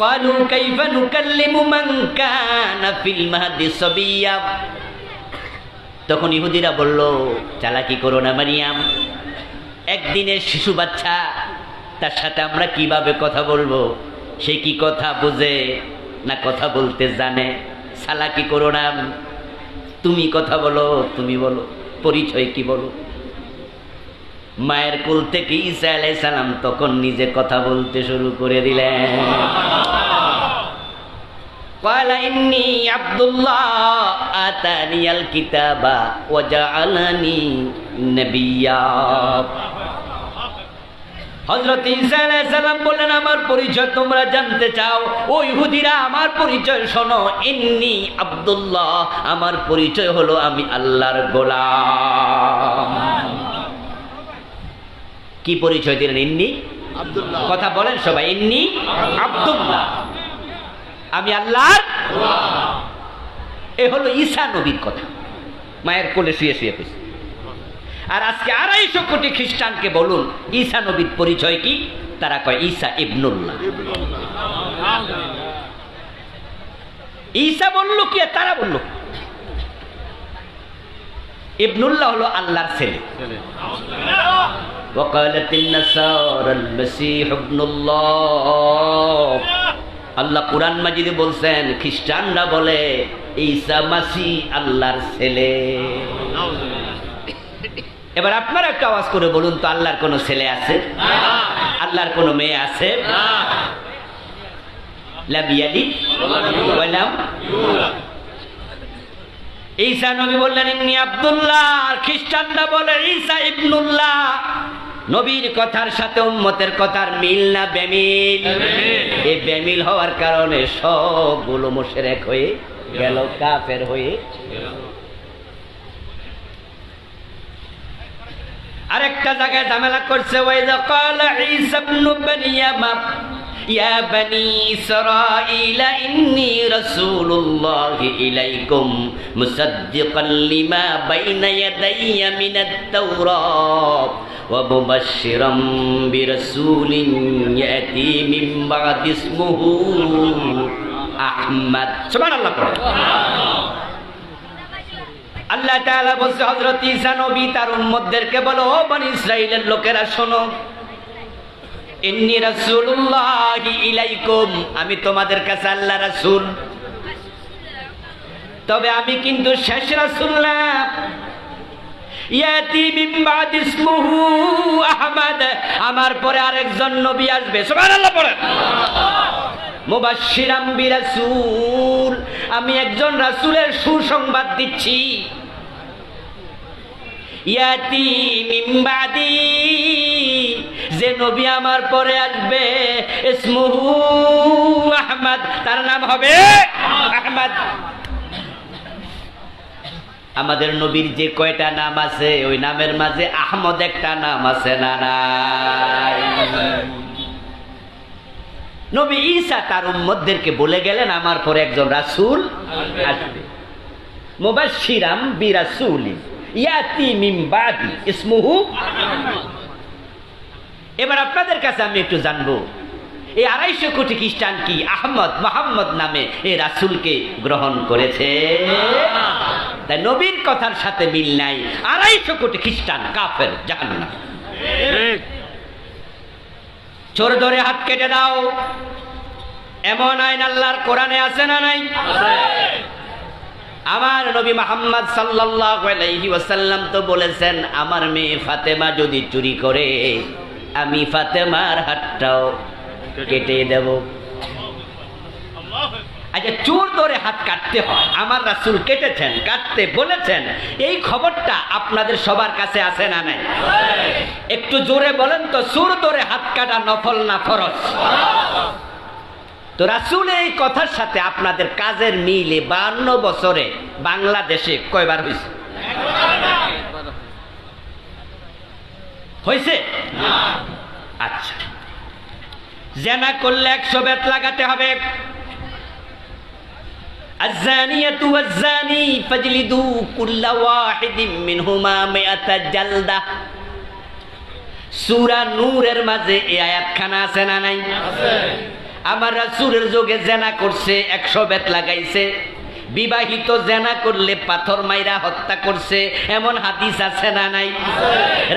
ক্বালু কাইফা নুকাল্লিমু মান কানা ফিল মাহদি সাবিয়্যা। তখন ইহুদিরা বলল, চালাকি করো না মারিয়াম, একদিনের শিশু বাচ্চা, তার সাথে আমরা কিভাবে কথা বলবো? সে কি কথা বোঝে না কথা বলতে জানে? চালাকি করো না, তুমি কথা বলো, তুমি বলো, পরিচয় কি বলো? মায়ের কোল থেকে ঈসা আলাইহিস সালাম তখন নিজে কথা বলতে শুরু করে দিলেন। ক্বালা ইন্নী আব্দুল্লাহ আতানিয়াল কিতাবা ওয়া জাআলানি নাবিয়্যা। হযরত ঈসা আলাইহিস সালাম বললেন, আমার পরিচয় তোমরা জানতে চাও? ও ইহুদিরা, আমার পরিচয় শোনো। ইন্নী আব্দুল্লাহ, আমার পরিচয় হলো আমি আল্লাহর গোলাম। কি পরিচয় দিলেন? ইন্নী আব্দুল্লাহ। কথা বলেন সবাই, ইন্নী আব্দুল্লাহ, আমি আল্লাহর গোলাম। এ হলো ঈসা নবীর কথা, মায়ের কোলে শুয়ে শুয়ে কইছে। আর আজকে 250 কোটি খ্রিস্টানকে বলুন ঈসা নবীর পরিচয় কি? তারা কয় ঈসা ইবনুল্লাহ। ঈসা বলল কি আর তারা বলল? ইবনুল্লাহ হলো আল্লাহর ছেলে। وقالت النصارى المسيح ابن الله। আল্লাহ কুরআন মাজিদে বলছেন, খ্রিস্টানরা বলে ঈসা মাসিহ আল্লাহর ছেলে। এবার আপনারা একটা আওয়াজ করে বলুন তো, আল্লাহর কোনো ছেলে আছে? আল্লাহর কোনো মেয়ে আছে? লাম ইয়ালিদ ওয়া লাম ইউলাদ। ঈসা নবী বললেন ইন্নী আব্দুল্লাহ, খ্রিস্টানরা বলে ঈসা ইবনুল্লাহ। নবীর কথার সাথে উম্মতের কথার মিল না বেমিল? এই বেমিল হওয়ার কারণে সবগুলো মুশরিক হয়ে গেল, কাফের হয়ে গেল। আরেকটা জায়গায় ঝামেলা করছে, ওয়াইযা ক্বালা ঈসা ইবনু মারইয়াম ইয়া বনি ইসরাঈল ইন্নী রাসূলুল্লাহি ইলাইকুম মুসাদ্দিকান লিমা বাইনা ইয়াদাইয়া মিনাত তাওরাত ওয়া মুবাশশিরাম বিরাসূলিন ইয়াতি মিন বা'দি ইসমুহু আহমদ। সুবহানাল্লাহ। আল্লাহ তাআলা বলছে হযরত ঈসা নবী তার উম্মতদেরকে বলো, ও বনি ইসরাইলের লোকেরা শোনো, ইন্নী রাসূলুল্লাহি ইলাইকুম, আমি তোমাদের কাছে আল্লাহর রাসূল। তবে আমি কিন্তু শেষ রাসূল না। ইয়াতি মিন বা'দি ইসমুহু আহমদ, আমার পরে আরেকজন নবী আসবে। সুবহানাল্লাহ পড়েন। মুবাশশিরাম বিরাসূল, আমি একজন রাসূলের সুসংবাদ দিচ্ছি। ইয়াতি মিন বাদি, যে নবী আমার পরে আসবে, ইসমুহু আহমদ, তার নাম হবে আহমদ। আমাদের নবীর যে কয়টা নাম আছে, ওই নামের মাঝে আহমদ একটা নাম আছে না নাই? নবী ঈসা তার উম্মতদেরকে বলে গেলেন, আমার পরে একজন রাসূল আসবে। মুবাশশিরাম বিরাসূলিন ইয়াতি মিন বাদি ইসমুহু। এবার আপনাদের কাছে আমি একটু জানবো, এই 250 কোটি খ্রিস্টান কি আহমদ মুহাম্মদ নামে এই রাসূলকে গ্রহণ করেছে? তাই নবীর কথার সাথে মিল নাই, 250 কোটি খ্রিস্টান কাফের, জাহান্নাম। চোর ধরে হাত কেটে দাও, এমন আইন আল্লাহর কোরআনে আছে না নাই? আমার নবী মুহাম্মদ সাল্লাল্লাহু আলাইহি ওয়াসাল্লাম তো বলেছেন, আমার মেয়ে ফাতেমা যদি চুরি করে, আমি ফাতেমার হাতটাও কেটে দেব। আচ্ছা, চোর ধরে হাত কাটতে হয়, আমার রাসূল কেটেছেন, কাটতে বলেছেন, এই খবরটা আপনাদের সবার কাছে আছে না নাই? একটু জোরে বলেন তো, চোর ধরে হাত কাটা নফল না ফরজ? তো রাসূল এই কথার সাথে আপনাদের কাজের মিলে 52 বছরে বাংলাদেশে কয়বার হয়েছে? হয়েছে? আচ্ছা, জেনা করলে 100 বেত লাগাতে হবে। الزانية والزاني فاجلدوا كل واحد منهما 100 جلدة। সূরা নূরের মাঝে এই আয়াতখানা আছে না নাই? আছে। আমার রাসূলের যোগে জেনা করছে, 100 বেত লাগাইছে। বিবাহিত জেনা করলে পাথর মাইরা হত্যা করছে, এমন হাদিস আছে না নাই?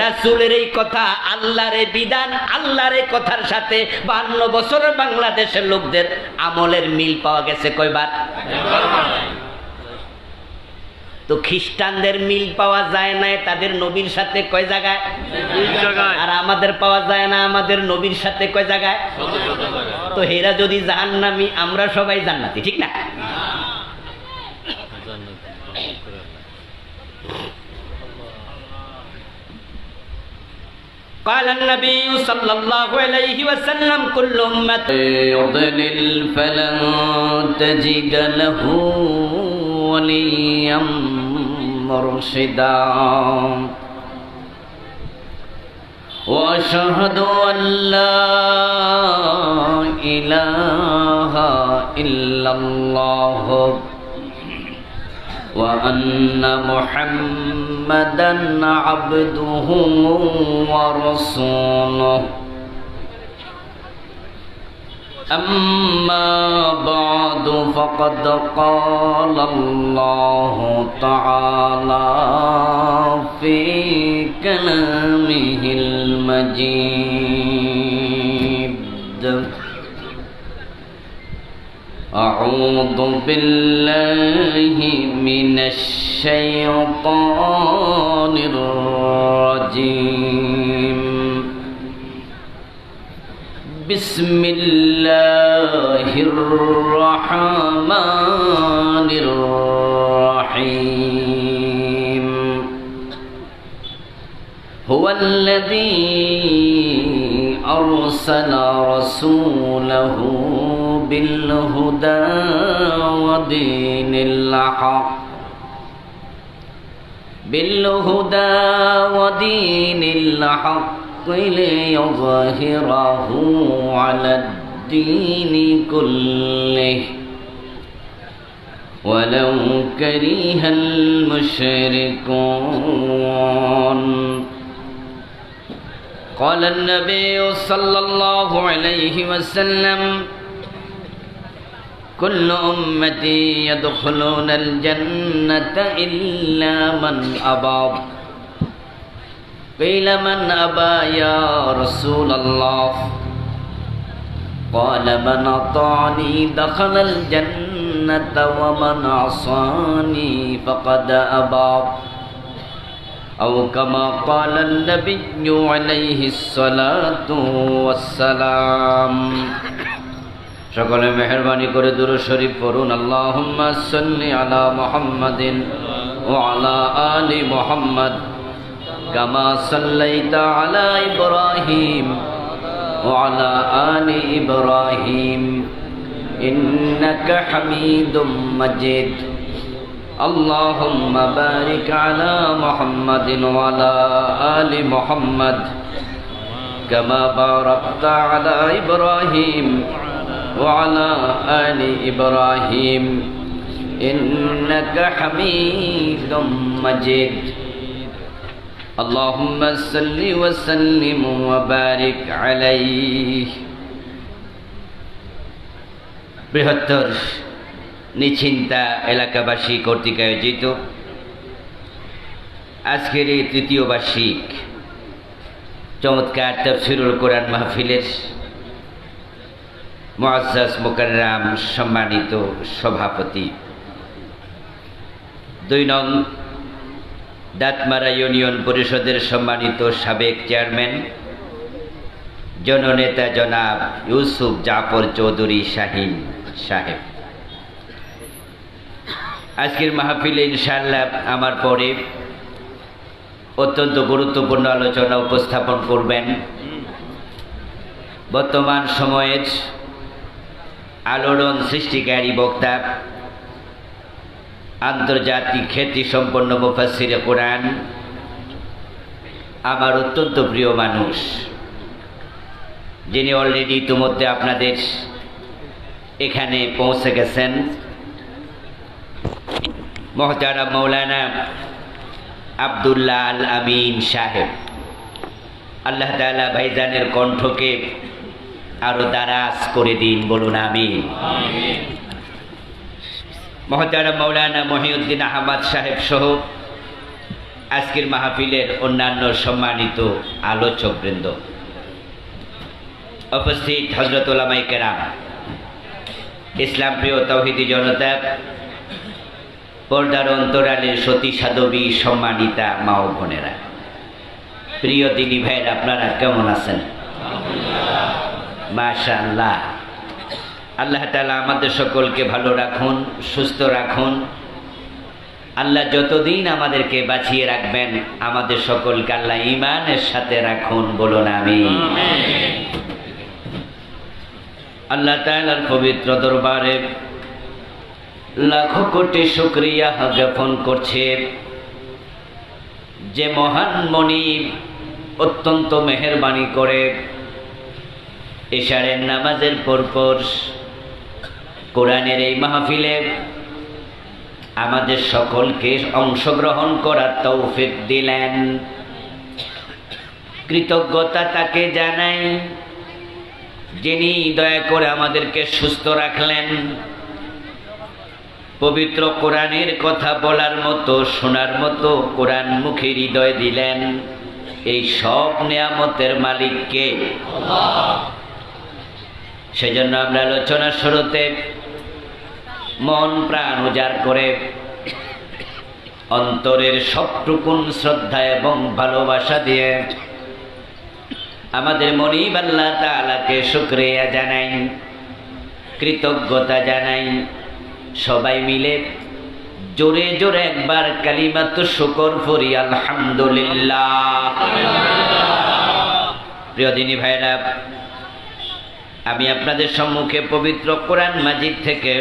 রাসূলের এই কথা, আল্লাহর বিধান, আল্লাহর কথার সাথে 52 বছরের বাংলাদেশের লোকদের আমলের মিল পাওয়া গেছে কয়বার? তো খ্রিস্টানদের মিল পাওয়া যায় না তাদের নবীর সাথে কয় জায়গায়? আর আমাদের পাওয়া যায় না আমাদের নবীর সাথে কয় জায়গায়? তো হেরা যদি জাহান্নামী, আমরা সবাই জান্নাতি, ঠিক না? قال النبي صلى الله عليه وسلم كل أمة يضلل فلن تجد له وليا مرشدا وأشهد أن لا إله إلا الله وأن محمدًا عبده ورسوله أما بعد فقد قال الله تعالى في كلامه المجيد أعوذ بالله من الشيطان الرجيم بسم الله الرحمن الرحيم هو الذي أرسل رسوله بالهدى ودين الحق ليظهره على الدين كله ولو كره المشركون قال النبي صلى الله عليه وسلم كل أمتي يدخلون الجنة إلا من أبى قيل من أبى يا رسول الله قال من أطاعني دخل الجنة ومن عصاني فقد أبى أو كما قال النبي عليه الصلاة والسلام সকলে মেহেরবানি করে দুরূদ শরীফ পড়ুন। আল্লাহুম্মা সাল্লি আলা মুহাম্মাদিন ওয়া আলা আলি মুহাম্মাদ কামা সাল্লাইতা আলা ইব্রাহিম ওয়া আলা আলি ইব্রাহিম ইন্নাকা হামিদুম মাজিদ। আল্লাহুম্মা বারিক আলা মুহাম্মাদিন ওয়া আলা আলি মুহাম্মাদ কামা বারাকতা আলা ইব্রাহিম وعلى آل إبراهيم إنك حميد مجيد اللهم صل وسلم وبارك عليه। বৃহত্তর নিশ্চিন্তা এলাকাবাসী কর্তৃক আয়োজিত আজকের এই তৃতীয় বার্ষিক চমৎকার তাফসীরুল কোরআন মাহফিলের মুআজ্জাজ মুকাররম সম্মানিত সভাপতি, 2 নং দাঁতমারা ইউনিয়ন পরিষদের সম্মানিত সাবেক চেয়ারম্যান জননেতা জনাব ইউসুফ জাফর চৌধুরী শাহীন সাহেব, আজকের মাহফিলে ইনশাআল্লাহ আমার পরে অত্যন্ত গুরুত্বপূর্ণ আলোচনা উপস্থাপন করবেন বর্তমান সময়ের আলোড়ন সৃষ্টিকারী বক্তা, আন্তর্জাতিক খ্যাতিসম্পন্ন মুফাসসিরে কোরআন, আমার অত্যন্ত প্রিয় মানুষ, যিনি অলরেডি ইতিমধ্যে আপনাদের এখানে পৌঁছে গেছেন, মুহতারাম মাওলানা আব্দুল্লাহ আল আমিন সাহেব। আল্লাহ তাআলা ভাইজানের কণ্ঠকে আরো দারাজ করে দিন, বলুন আমিন। মহতারাম মাওলানা মহিউদ্দিন আহমদ সাহেব সহ আজকের মাহফিলের অন্যান্য সম্মানিত আলোচকবৃন্দ, উপস্থিত হযরত উলামায়ে কেরাম, ইসলাম প্রিয় তাওহীদি জনতা, পর্দার অন্তরালের সতী সাধবী সম্মানিতা মা ও বোনেরা, প্রিয় দিনী ভাইয়েরা, আপনারা কেমন আছেন? মাশাআল্লাহ। আল্লাহ তাআলা আমাদের সকলকে ভালো রাখুন, সুস্থ রাখুন। আল্লাহ যতদিন আমাদেরকে বাঁচিয়ে রাখবেন, আমাদের সকলকে আল্লাহ ঈমানের সাথে রাখুন, বলুন আমিন। আল্লাহ তাআলার পবিত্র দরবারে লাখো কোটি শুকরিয়া জ্ঞাপন করছে যে মহান মনিব অত্যন্ত মেহেরবানি করে এশারের নামাজের পরপর কোরআনের এই মাহফিলে আমাদের সকলকে অংশগ্রহণ করার তৌফিক দিলেন। কৃতজ্ঞতা তাকে জানাই যিনি দয়া করে আমাদেরকে সুস্থ রাখলেন, পবিত্র কোরআনের কথা বলার মতো, শোনার মতো কোরআনমুখী হৃদয় দিলেন। এই সব নিয়ামতের মালিক কে? আল্লাহ। সেজন্য আমরা আলোচনার শুরুতে মন প্রাণ উজাড় করে অন্তরের সবটুকুন শ্রদ্ধা এবং ভালোবাসা দিয়ে আমাদের মনিব আল্লাহ তাআলাকে শুকরিয়া জানাই, কৃতজ্ঞতা জানাই। সবাই মিলে জোরে জোরে একবার কালিমাতু শুকর পড়ি, আলহামদুলিল্লাহ। প্রিয় দিনী ভাইরা, আমি আপনাদের সম্মুখে পবিত্র কোরআন মাজিদ থেকে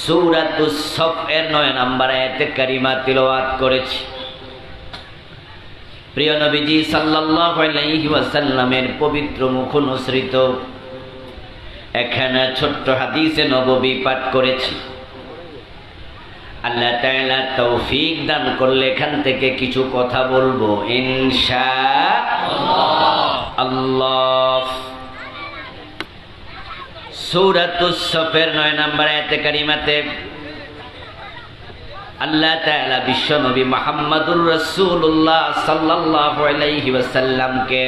সূরাতুস সফ এর 9 নম্বর আয়াতে কারিমা তিলাওয়াত করেছি। প্রিয় নবীজি সাল্লাল্লাহু আলাইহি ওয়াসাল্লামের পবিত্র মুখ অনুসৃত একখানা ছোট্ট হাদিসে নববী পাঠ করেছি। আল্লাহ তাআলা তৌফিক দান করলে এখান থেকে কিছু কথা বলবো ইনশাআল্লাহ। সূরাতুস সফের 9 নম্বর আয়াতে কারিমাতে আল্লাহ তাআলা বিশ্ব নবী মুহাম্মদুর রাসূলুল্লাহ সাল্লাল্লাহু আলাইহি ওয়াসাল্লামকে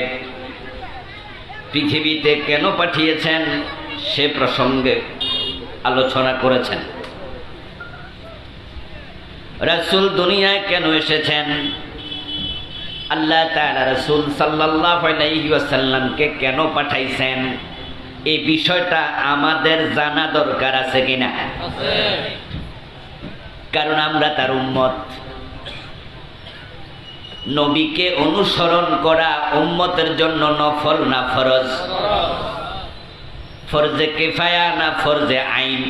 পৃথিবীতে কেন পাঠিয়েছেন সে প্রসঙ্গে আলোচনা করেছেন। রাসূল দুনিয়ায় কেন এসেছেন, আল্লাহ তাআলা রাসূল সাল্লাল্লাহু আলাইহি ওয়াসাল্লামকে কেন পাঠাইছেন, এই বিষয়টা আমাদের জানা দরকার আছে কিনা? আছে। কারণ আমরা তার উম্মত। নবীকে অনুসরণ করা উম্মতের জন্য নফল না ফরজ? ফরজে কিফায়া না ফরজে আইন?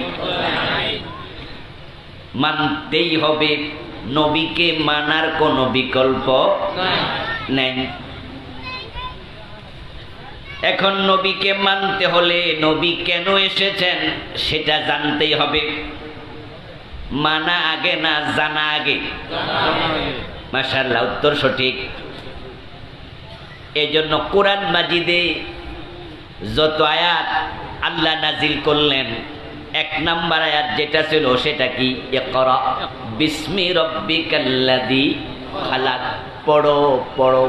মানতেই হবে, নবীকে মানার কোনো বিকল্প নেই। এখন নবীকে মানতে হলে নবী কেন এসেছেন সেটা জানতেই হবে। মানা আগে না জানা আগে? মাশাআল্লাহ, উত্তর সঠিক। এজন্য কোরআন মাজিদে যত আয়াত আল্লাহ নাজিল করলেন, 1 নম্বর আয়াত যেটা ছিল সেটা কি? ইকরা বিসমি রাব্বিকাল্লাযী খালাক। পড়ো পড়ো,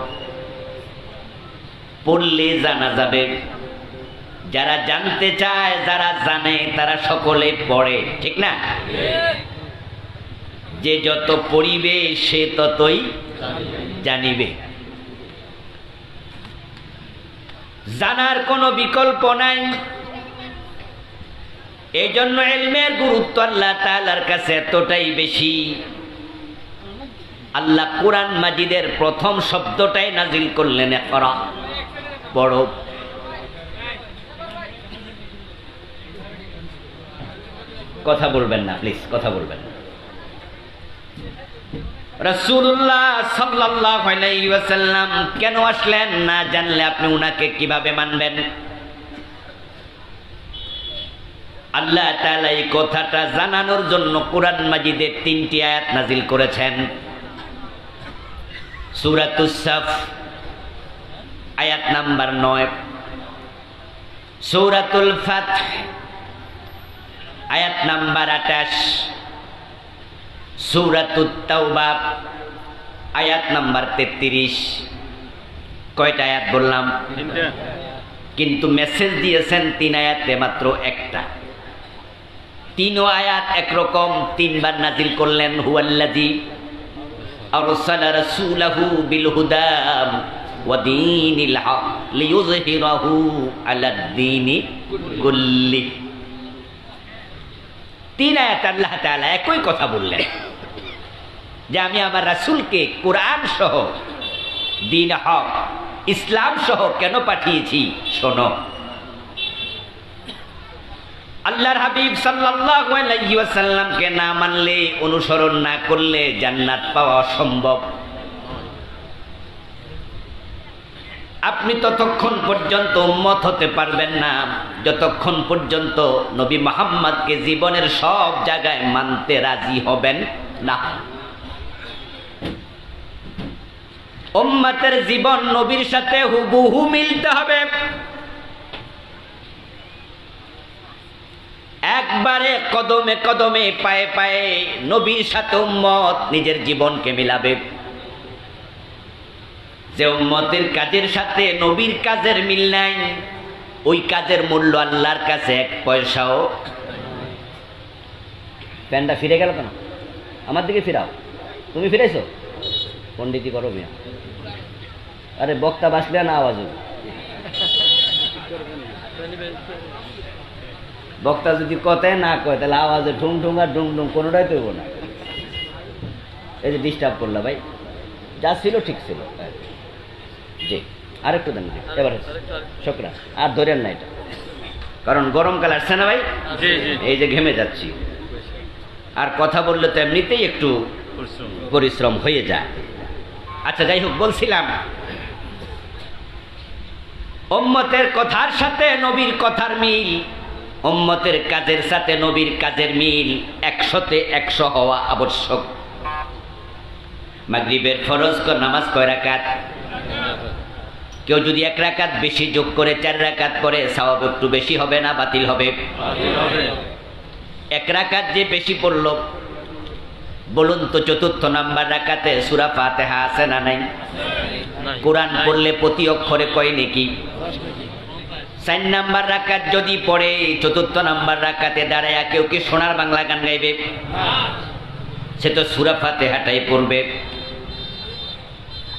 পড়লে জানা যাবে। যারা জানতে চায়, যারা জানে, তারা সকলে পড়ে, ঠিক না? যে যত পড়িবে সে ততই জানিবে। জানার কোনো বিকল্প নাই। এই জন্য ইলমের গুরুত্ব আল্লাহ তাআলার কাছে এতটাই বেশি, আল্লাহ কোরআন মাজিদের প্রথম শব্দটাই নাজিল করলেন ইকরা, পড়ো। কথা বলবেন না প্লিজ, কথা বলবেন না। রাসূলুল্লাহ সাল্লাল্লাহু আলাইহি ওয়াসাল্লাম কেন আসলেন না জানলে আপনি উনাকে কিভাবে মানবেন? আল্লাহ তাআলা এই কথাটা জানানোর জন্য কোরআন মাজিদে 3টি আয়াত নাজিল করেছেন। সূরাতুস সাফ আয়াত নাম্বার 9, সূরাতুল ফাতহ আয়াত নাম্বার 28, সূরাতুত তাওবা আয়াত নাম্বার 33। কয়টা আয়াত বললাম? কিন্তু মেসেজ দিয়েছেন 3 আয়াতে মাত্র একটা। 3 আয়াত একরকম, 3 বার নাজিল করলেন। হুয়াল্লাযী আরসালা রাসূলাহু বিল হুদা ওয়া দীনিল হক লিইয়ুযহিরাহু আলাদ দীনি কুল্লি। 3 আয়াত আল্লাহ তাআলা একই কথা বললেন যে আমি আমার রাসূলকে কোরআন সহ দ্বীন হক ইসলাম সহ কেন পাঠিয়েছি শোনো। আল্লাহর হাবিব সাল্লাল্লাহু আলাইহি ওয়াসাল্লামকে না মানলে, অনুসরণ না করলে জান্নাত পাওয়া অসম্ভব। আপনি ততক্ষণ পর্যন্ত উম্মত হতে পারবেন না যতক্ষণ পর্যন্ত নবী মুহাম্মদকে জীবনের সব জায়গায় মানতে রাজি হবেন না। উম্মতের জীবন নবীর সাথে হুবহু মিলতে হবে। একবারে কদমে কদমে পায়ে পায়ে নবীর সাথে উম্মত নিজের জীবনকে মিলাবে। যে উম্মতের কাজের সাথে নবীর কাজের মিল নাই, ওই কাজের মূল্য আল্লাহর কাছে 1 পয়সাও। প্যান্ডা ফিরে গেল কেন? আমার দিকে ফিরাও। তুমি ফিরেছো? পণ্ডিতি করো মিয়া। আরে বক্তা বাসলে না আওয়াজ হবে। বক্তা যদি কথায় না কয় তাহলে আওয়াজে ঠুং ঠুং আর ডুং ডুং কোনোটাই তৈব না। এই যে ডিস্টার্ব করলা ভাই, যা ছিল ঠিক ছিল। জি আরেকটু দেন ভাই, এবার শুকরা আর ধরেন না এটা, কারণ গরমকাল আসছে না ভাই। এই যে ঘেমে যাচ্ছি, আর কথা বললে তো এমনিতেই একটু পরিশ্রম হয়ে যায়। আচ্ছা যাই হোক, বলছিলাম উম্মতের কথার সাথে নবীর কথার মিল, উম্মতের কাজের সাথে নবীর কাজের মিল 100তে 100 হওয়া আবশ্যক। মাগরিবের ফরজ নামাজ কয় রাকাত? কেউ যদি 1 রাকাত বেশি যোগ করে 4 রাকাত করে সওয়াব একটু বেশি হবে না বাতিল হবে? 1 রাকাত যে বেশি পড়ল, বলুন তো 4র্থ নাম্বার রাকাতে সূরা ফাতিহা আছে না নাই? কোরআন পড়লে প্রতি অক্ষরে কয় নেকি? 4 নাম্বার রাকাত যদি পড়ে 4র্থ নাম্বার রাকাতে দাঁড়ায় কেউ কি সোনার বাংলা গান গাইবে? সে তো সূরা ফাতিহাটাই পড়বে।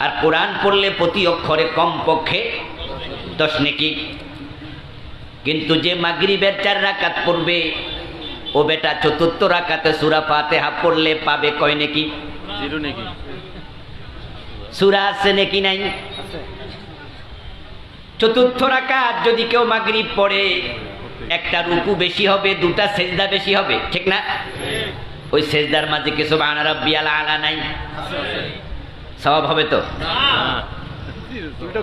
আর কোরআন পড়লে প্রতি অক্ষরে কমপক্ষে 10 নেকি। কিন্তু যে মাগরিবের 4 রাকাত পড়বে, ও বেটা 4র্থ রাকাতে সূরা ফাতিহা পড়লে পাবে কয় নেকি? 0 নেকি। সূরা আছে নাকি নাই? 4র্থ রাকাত যদি কেউ মাগরিব পড়ে, একটা রুকু বেশি হবে, 2টা সেজদা বেশি হবে, ঠিক না? ওই সেজদার মাঝে কি সুবহানা রাব্বিয়াল আলা নাই? সওয়াব হবে তো?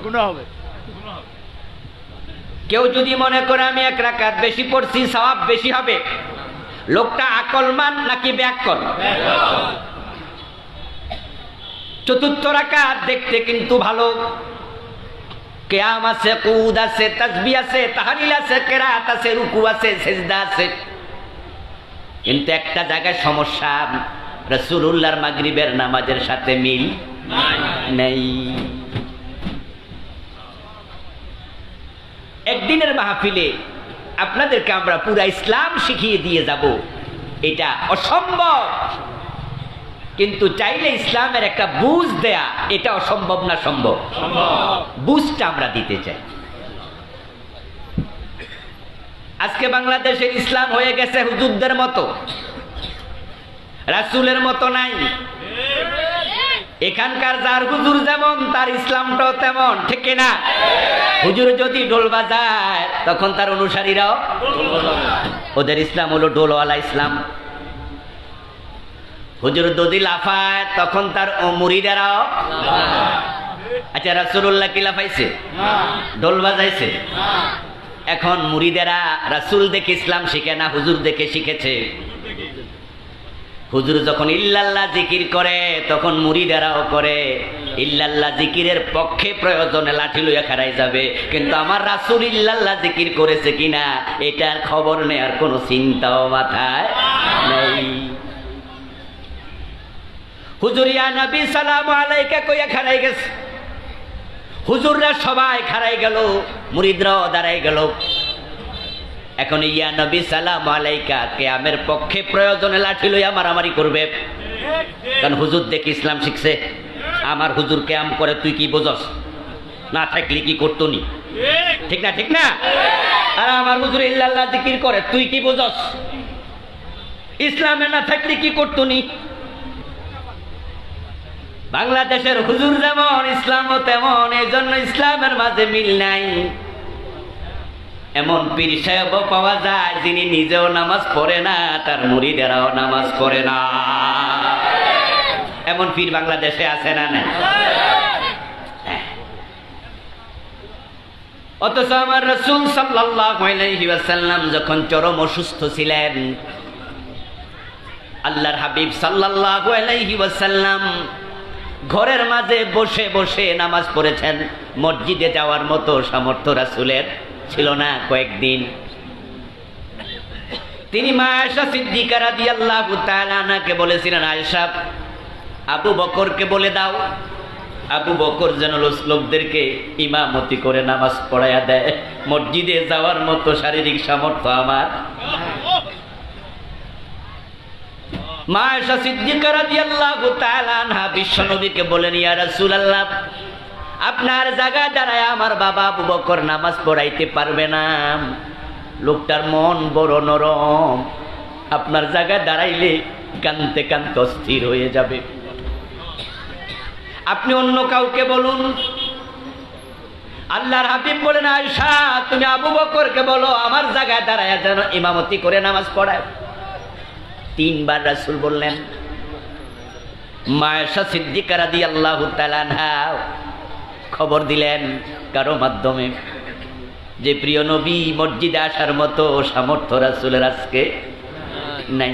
গুনাহ হবে। কেউ যদি মনে করে আমি 1 রাকাত বেশি পড়ছি সওয়াব বেশি হবে, লোকটা আকলমান নাকি বেআক্কল? 4র্থ রাকাত দেখতে কিন্তু ভালো, কিয়াম আছে, কুদ আছে, তাসবিহ আছে, তাহলিল আছে, কিরাত আছে, রুকু আছে, সিজদা আছে। কিন্তু একটা জায়গায় সমস্যা, রাসূলুল্লাহর মাগরিবের নামাজের সাথে মিল নাই। একদিনের মাহফিলে আপনাদেরকে আমরা পুরা ইসলাম শিখিয়ে দিয়ে যাব, এটা অসম্ভব। কিন্তু চাইলে ইসলামের একটা বুঝ দেয়া, এটা অসম্ভব না সম্ভব? বুঝটা আমরা দিতে চাই। আজকে বাংলাদেশের ইসলাম হয়ে গেছে হুজুরদের মতো, রাসূলের মতো নাই। এখানকার যার হুজুর যেমন তার ইসলামটাও তেমন, ঠিক না? হুজুর যদি ঢোল বাজায় তখন তার অনুসারীরাও ওদের ইসলাম হলো ঢোলওয়ালা ইসলাম। হুজুর যদি লাফায় তখন তার মুরিদেরাও। আচ্ছা রাসূলুল্লাহ কি লাফাইছে? ঢোল বাজাইছে? এখন মুরিদেরা রাসূল দেখে ইসলাম শিখে না, হুজুর দেখে শিখেছে। হুজুর যখন ইল্লাল্লাহ জিকির করে তখন মুরিদেরাও করে ইল্লাল্লাহ জিকিরের পক্ষে প্রয়োজনে লাঠি লইয়া খাড়াই যাবে, কিন্তু আমার রাসূল ইল্লাল্লাহ জিকির করেছে কিনা এটার খবর নেয়ার কোনো চিন্তাও মাথায় নেই। হুজুর ইয়া নবী সালামু আলাইকা কইয়া খাড়াই গেছে। হুজুররা সবাই খাড়াই গেল, মুরিদরাও দাঁড়াই গেল। এখন ইয়া নবী সালামু আলাইকা কিয়ামের পক্ষে প্রয়োজনে লাঠি লইয়া মারামারি করবে, কারণ হুজুর দেখি ইসলাম শিখছে। আমার হুজুর কিয়াম করে, তুই কি বোঝস? না থাকলে কি করতো নি? ঠিক না? ঠিক না? আর আমার হুজুর ইল্লাল্লাহ জিকির করে, তুই কি বোঝস? ইসলামে না থাকলে কি করতো নি? বাংলাদেশের হুজুর যেমন, ইসলামও তেমন, এই জন্য ইসলামের মাঝে মিল নাই। এমন পীর সাহেবও পাওয়া যায় যিনি নিজেও নামাজ পড়ে না, তার মুরিদেরাও নামাজ পড়ে না। এমন পীর বাংলাদেশে আছে না? না। অথচ আমার রাসূল সাল্লাল্লাহু আলাইহি ওয়াসাল্লাম যখন চরম অসুস্থ ছিলেন, আল্লাহর হাবিব সাল্লাল্লাহু আলাইহি ওয়াসাল্লাম ঘরের মাঝে বসে বসে নামাজ পড়েছেন। মসজিদে যাওয়ার মতো সামর্থ্য রাসূলের ছিল না কয়েকদিন। তিনি মা আয়েশা সিদ্দিকা রাদিয়াল্লাহু তাআলা আনহাকে বলেছিলেন, আয়েশা, আবু বকরকে বলে দাও, আবু বকর যেন লোকদেরকে ইমামতি করে নামাজ পড়াইয়া দেয়। মসজিদে যাওয়ার মতো শারীরিক সামর্থ্য আমার। মা আয়েশা সিদ্দিকা রাদিয়াল্লাহু তাআলা আনহা বিশ্বনবীকে বলেন, ইয়া রাসূলুল্লাহ, আপনার জায়গায় দাঁড়ায় আমার বাবা আবু বকর নামাজ পড়াইতে পারবে না, লোকটার মন বড় নরম, আপনার জায়গায় দাঁড়াইলে কানতে কানতে অস্থির হয়ে যাবে, আপনি অন্য কাউকে বলুন। আল্লাহর হাবিব বলেন, আয়েশা, তুমি আবু বকরকে বলো আমার জায়গায় দাঁড়ায় যেন ইমামতি করে নামাজ পড়ায়। তিনবার রাসূল বললেন। মা আয়েশা সিদ্দিকা রাদিয়াল্লাহু তাআলা আনহা খবর দিলেন কারো মাধ্যমে যে প্রিয় নবী মসজিদে আসার মতো সামর্থ্য রাসূলের আজকে নাই।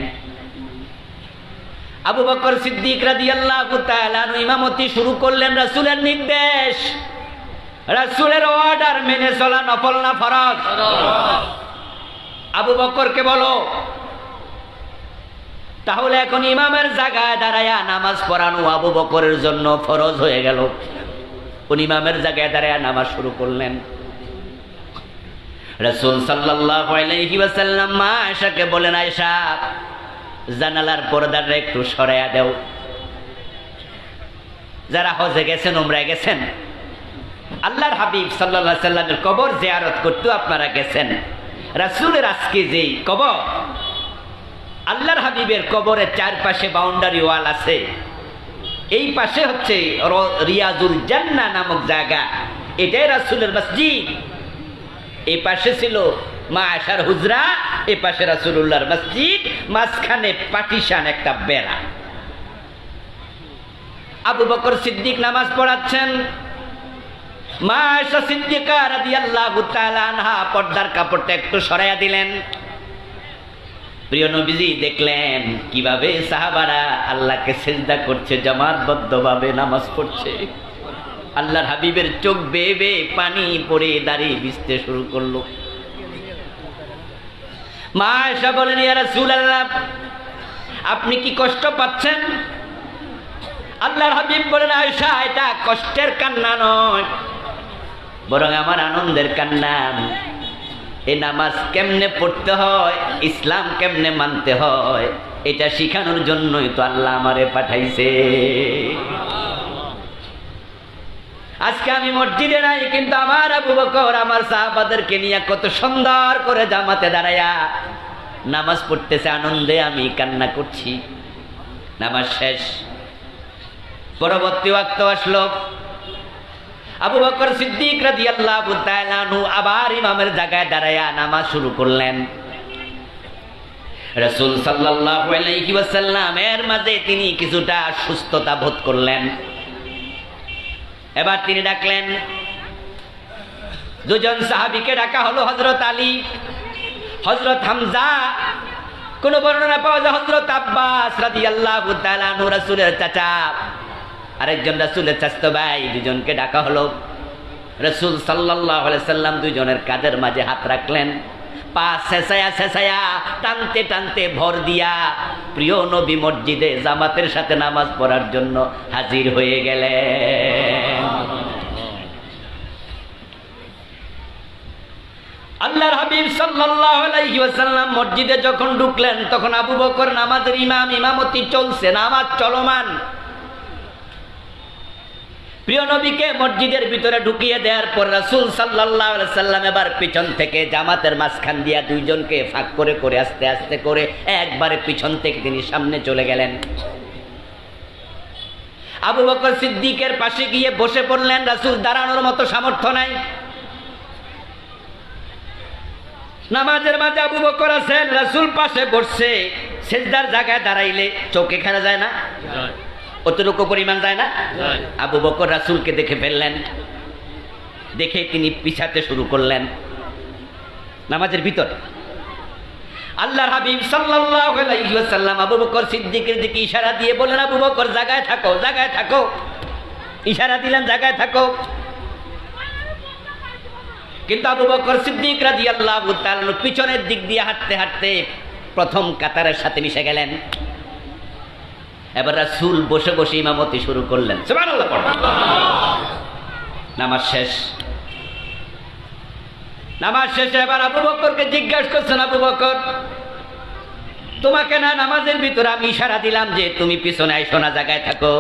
আবু বকর সিদ্দিক রাদিয়াল্লাহু তাআলা ইমামতি শুরু করলেন। রাসূলের নির্দেশ, রাসূলের অর্ডার মেনে চলা নফল না ফরজ? আবু বকরকে বলো। তাহলে এখন ইমামের জায়গায় দাঁড়ায়া নামাজ পড়ানো আবু বকরের জন্য ফরজ হয়ে গেল। উনি ইমামের জায়গায় দাঁড়ায়া নামাজ শুরু করলেন। রাসূল সাল্লাল্লাহু আলাইহি ওয়াসাল্লাম মা আয়েশাকে বলেন, আয়েশা, জানালার পর্দাটা একটু সরাইয়া দাও। যারা হজে গেছেন, উমরায় গেছেন, আল্লাহর হাবিব সাল্লাল্লাহু আলাইহি ওয়াসাল্লামের কবর জিয়ারত করতে আপনারা গেছেন। রাসূলের আজকে যেই কবর, আল্লাহর হাবিবের কবরের চারপাশে বাউন্ডারি ওয়াল আছে, এই পাশে হচ্ছে রিয়াজুল জান্নাহ নামক জায়গা, এটাই রাসূলের মসজিদ। এই পাশে ছিল মা আয়েশার হুজরা, এই পাশে রাসূলুল্লাহর মসজিদ, মাঝখানে পাটিশান একটা বেড়া। আবু বকর সিদ্দিক নামাজ পড়াচ্ছেন। মা আয়েশা সিদ্দিকা রাদিয়াল্লাহু তাআলা আনহা পর্দার কাপড়টা একটু সরাইয়া দিলেন। প্রিয় নবীজি দেখলেন কিভাবে সাহাবারা আল্লাহকে সিজদা করছে, জামাতবদ্ধভাবে নামাজ পড়ছে। আল্লাহর হাবিবের চোখ বেয়ে বেয়ে পানি পড়ে দাঁড়িয়ে ভিজতে শুরু করলো। মা আয়েশা বলেন, ইয়া রাসূলুল্লাহ, আপনি কি কষ্ট পাচ্ছেন? আল্লাহর হাবিব বলেন, আয়েশা, এটা কষ্টের কান্না নয়, বরং আমার আনন্দের কান্না। এই নামাজ কেমনে পড়তে হয়, ইসলাম কেমনে মানতে হয়, এটা শিখানোর জন্যই তো আল্লাহ আমারে পাঠাইছে। আজকে আমি মসজিদে নাই, কিন্তু আমার আবু বকর আমার সাহাবাদেরকে নিয়ে কত সুন্দর করে জামাতে দাঁড়ায়া নামাজ পড়তেছে, আনন্দে আমি কান্না করছি। নামাজ শেষ, পরবর্তী ওয়াক্ত আসলো। আবু বকর সিদ্দিক রাদিয়াল্লাহু তাআলা আনহু আবার ইমামের জায়গায় দাঁড়ায়া নামাজ শুরু করলেন। রাসূল সাল্লাল্লাহু আলাইহি ওয়াসাল্লাম এর মাঝে তিনি কিছুটা সুস্থতা বোধ করলেন। এবার তিনি ডাকলেন, দুজন সাহাবীকে ডাকা হলো, হযরত আলী, হযরত হামজা। কোন বর্ণনা পাওয়া যায় হযরত আব্বাস রাদিয়াল্লাহু তাআলা আনহু রাসূলের চাচা। আরেকজন রাসূলের চাচাতো ভাই, দুজনকে ডাকা হলো। রাসূল সাল্লাল্লাহু আলাইহি সাল্লাম দুজনের কাঁধের মাঝে হাত রাখলেন, পা ছেঁচায়া ছেঁচায়া টানতে টানতে ভর দিয়া প্রিয় নবী মসজিদে জামাতের সাথে নামাজ পড়ার জন্য হাজির হয়ে গেলেন। আল্লাহর হাবিব সাল্লাল্লাহু আলাইহি ওয়াসাল্লাম মসজিদে যখন ঢুকলেন তখন আবু বকর নামাজের ইমামতি চলছে, নামাজ চলমান। প্রিয় নবীকে মসজিদের ভিতরে ঢুকিয়ে দেওয়ার পর রাসূল সাল্লাল্লাহু আলাইহি ওয়াসাল্লাম এবার পিছন থেকে জামাতের মাঝখান দিয়া দুইজনকে ফাঁক করে করে আস্তে আস্তে করে একবারে পিছন থেকে তিনি সামনে চলে গেলেন। আবু বকর সিদ্দিকের পাশে গিয়ে বসে পড়লেন। রাসূল দাঁড়ানোর মতো সামর্থ্য নাই। নামাজের মাঝে আবু বকর আছেন, রাসূল পাশে বসছে। সিজদার জায়গায় দাঁড়াইলে চোখে খেলা যায় না, অতটুকু পরিমাণ যায় না। আবু বকর রাসূলকে দেখে ফেললেন, দেখে তিনি পিছাতে শুরু করলেন নামাজের ভিতরে। আল্লাহর হাবিব সাল্লাল্লাহু আলাইহি ওয়াসাল্লাম আবু বকর সিদ্দিকের দিকে ইশারা দিয়ে বললেন, আবু বকর জায়গায় থাকো, জায়গায় থাকো। ইশারা দিলেন জায়গায় থাকো। কিন্তু আবু বকর সিদ্দিক রাদিয়াল্লাহু তাআলা পিছনের দিক দিয়ে হাঁটতে হাঁটতে প্রথম কাতারের সাথে মিশে গেলেন। এবার রাসূল বসে বসে ইমামতি শুরু করলেন। সুবহানাল্লাহ। নামাজ শেষ। নামাজ শেষে এবার আবু বকরকে জিজ্ঞাসা করছেন, আবু বকর তোমাকে না নামাজের ভিতরে আমি ইশারা দিলাম যে তুমি পিছনে আইসো না, জায়গায় থাকো,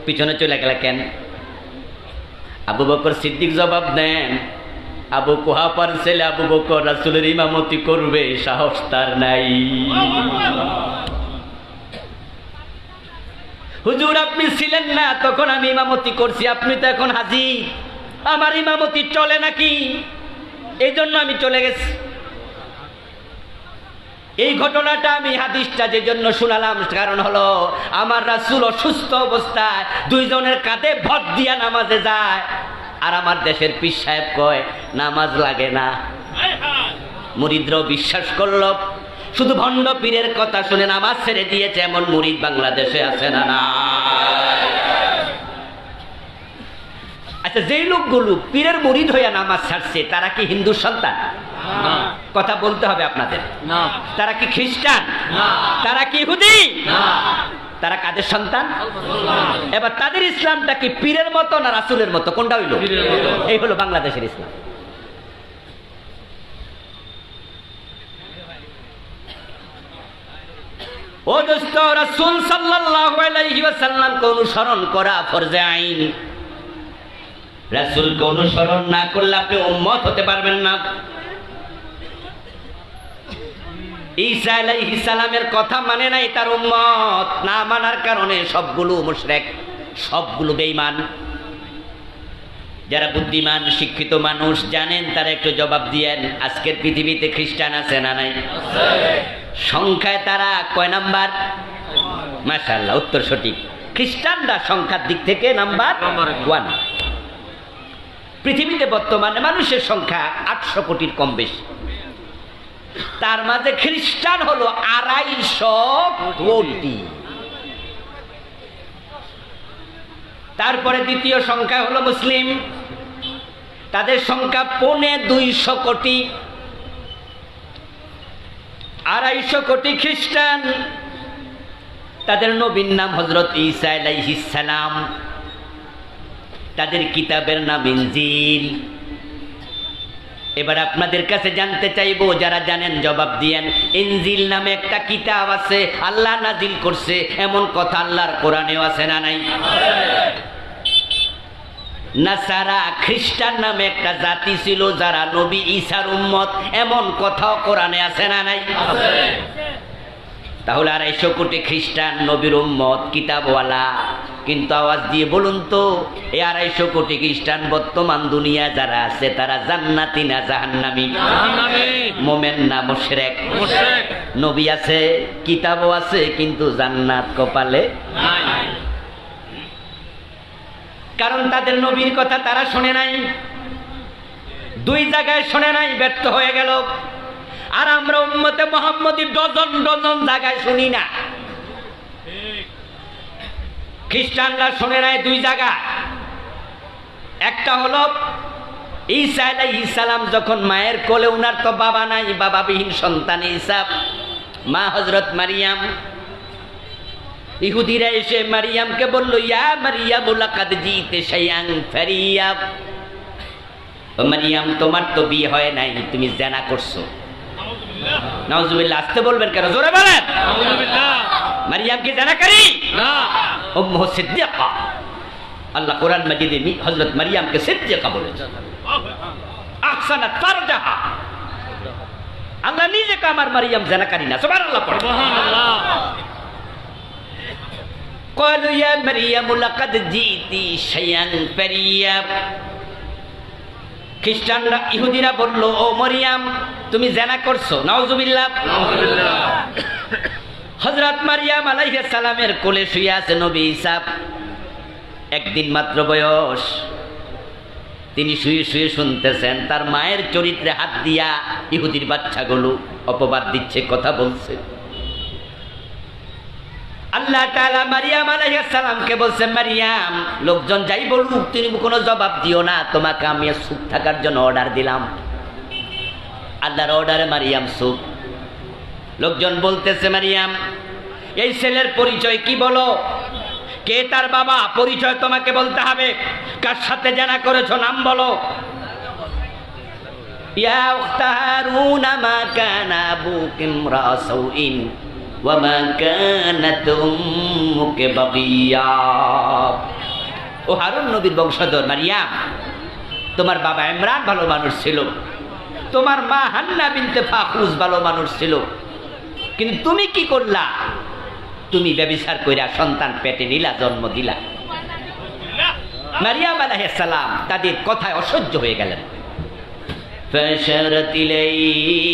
পিছনে চলে গেলে কেন? আবু বকর সিদ্দিক জবাব দেন, আবু কুহাফার ছেলে আবু বকর রাসূলের ইমামতি করবে সাহস তার নাই। হুজুর আপনি ছিলেন না তখন আমি ইমামতি করছি, আপনি তো এখন হাজী, আমার ইমামতি চলে নাকি? এই জন্য আমি চলে গেছি। এই ঘটনাটা আমি হাদিসটা যে জন্য শুনালাম কারণ হলো আমার রাসূল অসুস্থ অবস্থায় দুইজনের কাঁধে ভর দিয়া নামাজে যায়, আর আমার দেশের পীর সাহেব কয় নামাজ লাগে না। মুরিদরাও বিশ্বাস করলো, শুধু ভণ্ড পীরের কথা শুনে নামাজ ছেড়ে দিয়েছে এমন মুরিদ বাংলাদেশে আছে না? না। আচ্ছা, যেই লোকগুলো পীরের মুরিদ হইয়া নামাজ ছাড়ছে তারা কি হিন্দু সন্তান? কথা বলতে হবে আপনাদের। তারা কি খ্রিস্টান? তারা কি ইহুদি? তারা কাদের সন্তান? এবার তাদের ইসলামটা কি পীরের মতো না রাসূলের মতো? কোনটা হইল? এই হলো বাংলাদেশের ইসলাম। ও দোস্ত, রাসূল সাল্লাল্লাহু আলাইহি ওয়াসাল্লামকে অনুসরণ করা ফরজে আইন। রাসূলকে অনুসরণ না করলে আপনি উম্মত হতে পারবেন না। ঈসা আলাইহিস সালামের কথা মানে নাই, তার উম্মত না মানার কারণে সবগুলো মুশরিক, সবগুলো বেঈমান। যারা বুদ্ধিমান শিক্ষিত মানুষ জানেন তারা একটু জবাব দিয়েন, আজকের পৃথিবীতে খ্রিস্টান আছে না নাই? সংখ্যায় তারা কয় নাম্বার? মাশাআল্লাহ, উত্তর সঠিক। খ্রিস্টানরা সংখ্যার দিক থেকে নাম্বার 1। পৃথিবীতে বর্তমানে মানুষের সংখ্যা 800 কোটির কম বেশি, তার মাঝে খ্রিস্টান হলো 250 কোটি। তারপরে দ্বিতীয় সংখ্যা হলো মুসলিম, তাদের সংখ্যা 250 কোটি। 250 কোটি খ্রিস্টান, তাদের নবীর নাম হযরত ঈসা আলাইহিস সালাম, তাদের কিতাবের নাম ইনজিল। এবার আপনাদের কাছে জানতে চাইবো, যারা জানেন জবাব দিয়েন। ইনজিল নামে একটা কিতাব আছে, আল্লাহ নাজিল করছে, এমন কথা আল্লাহর কোরআনেও আছে না নাই? নাসারা খ্রিস্টান নামে একটা জাতি ছিল যারা নবী ঈসার উম্মত, এমন কথাও কোরআনে আছে না নাই? তাহলে 250 কোটি খ্রিস্টান নবীর উম্মত, কিতাবওয়ালা। কিন্তু আওয়াজ দিয়ে বলুন তো, এই 250 কোটি খ্রিস্টান বর্তমান দুনিয়া যারা আছে তারা জান্নাতি না জাহান্নামী? মোমেন না মুশরিক? নবী আছে, কিতাবও আছে, কিন্তু জান্নাত কপালে নাই। কারণ তাদের নবীর কথা তারা শোনে নাই, 2 জায়গায় শোনে নাই, ব্যর্থ হয়ে গেল। আর আমরা উম্মতে মুহাম্মদী ডজন ডজন জায়গায় শুনি না। খ্রিস্টানরা শুনে নেয় দুই জায়গা। একটা হলো ঈসা আলাইহিস সালাম যখন মায়ের কোলে, উনার তো বাবা নাই, বাবাবিহীন সন্তান ঈসা, মা হযরত মারিয়াম। ইহুদিরা এসে মারিয়ামকে বলল, ইয়া মারিয়াম লাকাদ জিতে শাইআন ফারিয়া, ও মারিয়াম তোমার তো বিয়ে হয় নাই, তুমি জিনা করছো। নাউজুবিল্লাহ। আসতে বলবেন কেন, জোরে বলেন। মারিয়াম কি জিনাকারী? না, উম্মু সিদ্দিকা। আল্লাহ কোরআন মাজিদে হযরত মারিয়ামকে সিদ্দিকা বলেছেন। আহসানাত ফারজাহা, আল্লাহ নিজে কে আমার মারিয়াম জিনাকারী না। সুবহানাল্লাহ পড়ো। সুবহানাল্লাহ। ক্বালু ইয়া মারিয়াম লাকাদ জিতি শাইআন ফারিয়া। খ্রিস্টানরা, ইহুদিরা বলল, ও মরিয়াম তুমি জিনা করছো। নাউজুবিল্লাহ। হযরত মারিয়াম আলাইহিস সালামের কোলে শুয়ে আছে নবী ঈসা, একদিন মাত্র বয়স। তিনি শুয়ে শুয়ে শুনতেছেন তার মায়ের চরিত্রে হাত দিয়া ইহুদির বাচ্চাগুলো অপবাদ দিচ্ছে, কথা বলছে। আল্লাহ তাআলা মারিয়াম আলাইহিস সালামকে বলছে, মারিয়াম লোকজন যাই বলুক তুমি কোনো জবাব দিও না, তোমাকে আমি চুপ থাকার জন্য অর্ডার দিলাম। আল্লাহর অর্ডারে মারিয়াম চুপ। লোকজন বলতেছে, মারিয়াম এই ছেলের পরিচয় কি বলো, কে তার বাবা, পরিচয় তোমাকে বলতে হবে, কার সাথে জিনা করেছো নাম বলো। ইয়া উখতা হারুন মা কানা আবুকি ইমরা সাউইন ওয়া মা কানাত উম্মুকি বাগিয়া। ও হারুন নবীর বংশধর মারিয়াম, তোমার বাবা ইমরান ভালো মানুষ ছিল, তোমার মা হান্না বিনতে ফাখুজ ভালো মানুষ ছিল, কিন্তু তুমি কি করলা, তুমি ব্যভিচার কইরা সন্তান পেটে নিলা, জন্ম দিলা। মারিয়াম আলাইহিস সালাম তাদের কথায় অসহ্য হয়ে গেলেন। ফাশারাত ইলাইহি,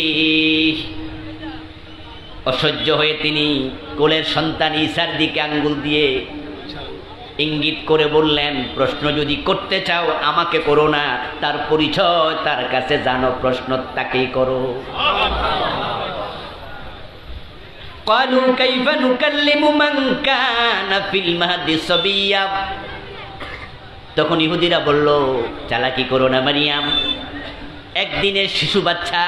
অসহ্য হয়ে তিনি কোলের সন্তান ঈসার দিকে আঙ্গুল দিয়ে ইঙ্গিত করে বললেন, প্রশ্ন যদি করতে চাও আমাকে করো না, তার পরিচয় তার কাছে জানো, প্রশ্ন তাকেই করো। ক্বালু কাইফা নুকাল্লিমু মান কানা ফিল মাহদি সাবিয়্যা। তখন ইহুদিরা বলল, চালাকি করো না মারিয়াম, একদিনের শিশু বাচ্চা,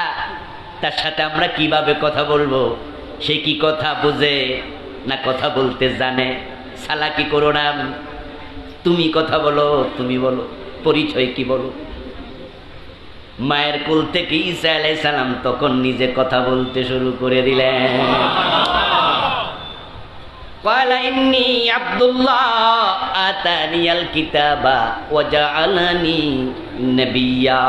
তার সাথে আমরা কিভাবে কথা বলবো, সে কি কথা বোঝে না কথা বলতে জানে, চালাকি করো না, তুমি কথা বলো, তুমি বলো পরিচয় কি বলো। মায়ের কোল থেকে ঈসা আলাইহিস সালাম তখন নিজে কথা বলতে শুরু করে দিলেন। ক্বালা ইন্নী আব্দুল্লাহ আতানিয়াল কিতাবা ওয়া জাআলানি নাবিয়্যা।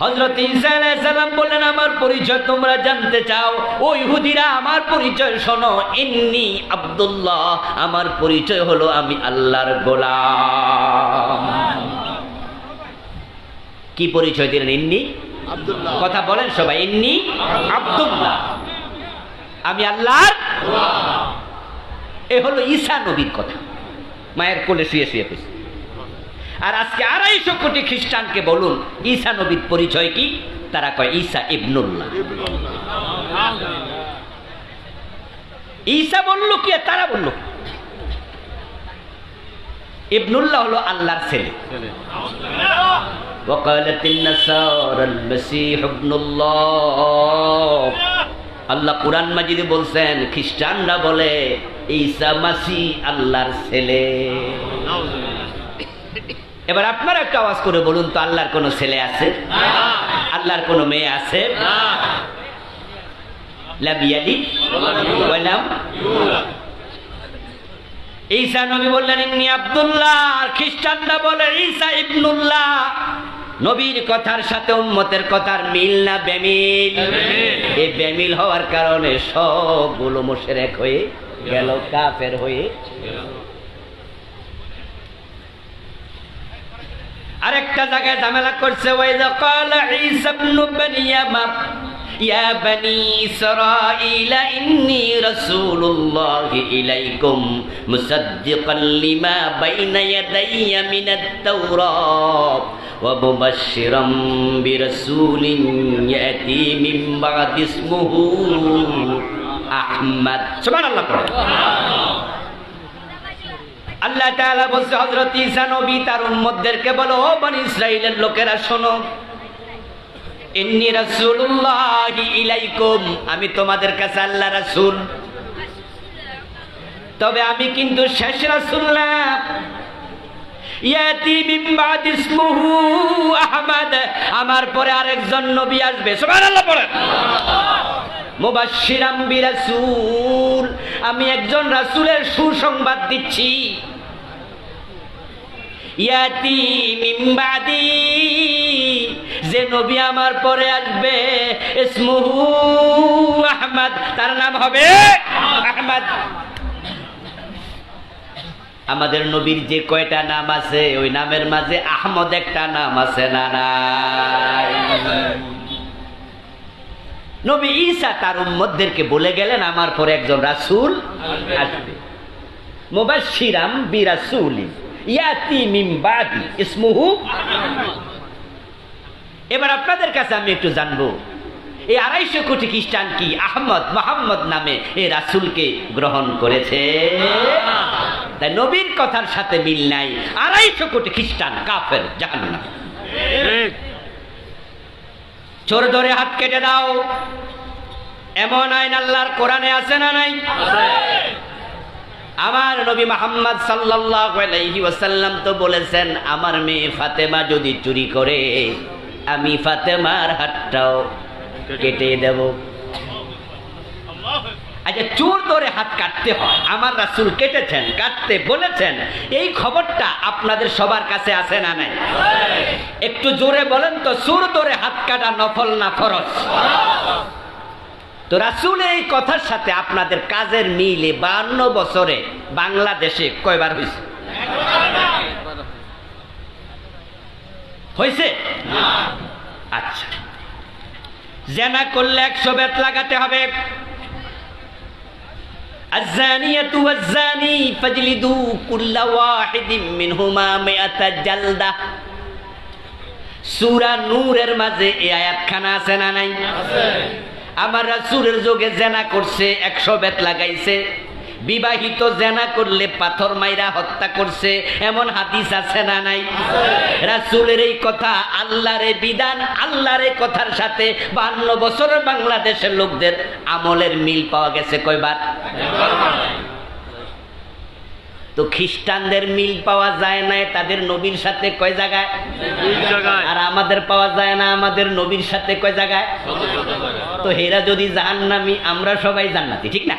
হযরত ঈসা আলাইহিস সালাম বললেন, আমার পরিচয় তোমরা জানতে চাও, ও ইহুদিরা আমার পরিচয় শোনো, ইন্নী আব্দুল্লাহ, আমার পরিচয় হলো আমি আল্লাহর গোলাম। কি পরিচয় দিলেন? ইন্নী আব্দুল্লাহ। কথা বলেন সবাই, ইন্নী আব্দুল্লাহ, আমি আল্লাহর গোলাম। এ হলো ঈসা নবীর কথা, মায়ের কোলে শুয়ে শুয়ে কইছে। আর আজকে 250 কোটি খ্রিস্টানকে বলুন ঈসা নবীর পরিচয় কি, তারা কয় ঈসা ইবনুল্লাহ। ঈসা বলল কি, তারা বলল ইবনুল্লাহ হলো আল্লাহর ছেলে। وقالت النصارى المسيح ابن الله। আল্লাহ কুরআন মাজিদে বলছেন, খ্রিস্টানরা বলে ঈসা মাসিহ আল্লাহর ছেলে। এবার আপনারা একটা আওয়াজ করে বলুন তো, আল্লাহর কোনো ছেলে আছে? আল্লাহর কোনো মেয়ে আছে? লাম ইয়ালিদ ওয়া লাম ইউলাদ। ঈসা নবী বললেন ইন্নী আব্দুল্লাহ, আর খ্রিস্টানরা বলে ঈসা ইবনুল্লাহ। নবীর কথার সাথে উম্মতের কথার মিল না বেমিল? এই বেমিল হওয়ার কারণে সবগুলো মুশরিক হয়ে গেল, কাফের হয়ে গেল। আরেকটা জায়গায় ঝামেলা করছে, ওয়াইযা ক্বালা ঈসা ইবনু মারইয়াম ইয়া বনি ইসরাঈলা ইন্নী রাসূলুল্লাহি ইলাইকুম মুসাদ্দিকান লিমা বাইনা ইয়াদাইয়া মিনাত তাওরাত ওয়া মুবাশশিরাম বিরাসূলিন ইয়াতি মিন বা'দি ইসমুহু আহমদ। সুবহানাল্লাহ পড়েন। আল্লাহ তাআলা বলছে হযরত ঈসা নবী তার উম্মতদেরকে বলো, ও বনি ইসরাইলের লোকেরা শোনো, ইন্নী রাসূলুল্লাহি ইলাইকুম, আমি তোমাদের কাছে আল্লাহর রাসূল, তবে আমি কিন্তু শেষ রাসূল না। ইয়াতি মিন বাদি ইসমুহু আহমদ, আমার পরে আরেকজন নবী আসবে। সুবহানাল্লাহ পড়েন। মুবাশশিরাম বিরাসূল, আমি একজন রাসূলের সুসংবাদ দিচ্ছি। ইয়াতি মিন বাদি, যে নবী আমার পরে আসবে, ইসমুহু আহমদ, তার নাম হবে আহমদ। আমাদের নবীর যে কয়টা নাম আছে ওই নামের মাঝে আহমদ একটা নাম আছে না নাই? নবী ঈসা তার উম্মতদেরকে বলে গেলেন আমার পরে একজন রাসূল আসবে। মুবাশশিরাম বিরাসূলিন ইয়াতি মিন বাদি ইসমুহু। এবার আপনাদের কাছে আমি একটু জানবো, এই 250 কোটি খ্রিস্টান কি আহমদ মুহাম্মদ নামে এই রাসূলকে গ্রহণ করেছে? তাই নবীর কথার সাথে মিল নাই। 250 কোটি খ্রিস্টান কাফের, জাহান্নাম। চোর ধরে হাত কেটে দাও, এমন আইন আল্লাহর কোরআনে আছে না নাই? আমার নবী মুহাম্মদ সাল্লাল্লাহু আলাইহি ওয়াসাল্লাম তো বলেছেন, আমার মেয়ে ফাতেমা যদি চুরি করে আমি ফাতেমার হাতটাও কেটে দেব। আচ্ছা, চোর ধরে হাত কাটতে হয়, আমার রাসূল কেটেছেন, কাটতে বলেছেন, এই খবরটা আপনাদের সবার কাছে আছে না নাই? একটু জোরে বলেন তো, চোর ধরে হাত কাটা নফল না ফরজ? তো রাসূলের এই কথার সাথে আপনাদের কাজের মিলে 52 বছরে বাংলাদেশে কয়বার হয়েছে? হয়েছে? আচ্ছা, জেনা করলে 100 বেত লাগাতে হবে। আয-যানিয়াতু ওয়াজ-যানি ফাজলিদু কুল্লা ওয়াহিদিন মিনহুমা 100 জালদা। সূরা নূরের মাঝে এই আয়াতখানা আছে না নাই? আছে। আমার রাসূলের যুগে জেনা করছে 100 বেত লাগাইছে। বিবাহিত জেনা করলে পাথর মাইরা হত্যা করছে, এমন হাদিস আছে না নাই? রাসূলের এই কথা আল্লাহর বিধান, আল্লাহর কথার সাথে 52 বছরের বাংলাদেশের লোকদের আমলের মিল পাওয়া গেছে কয়বার? তো খ্রিস্টানদের মিল পাওয়া যায় না তাদের নবীর সাথে কয় জায়গায়? আর আমাদের পাওয়া যায় না আমাদের নবীর সাথে কয় জায়গায়? তো হেরা যদি জাহান্নামী, আমরা সবাই জান্নাতি, ঠিক না?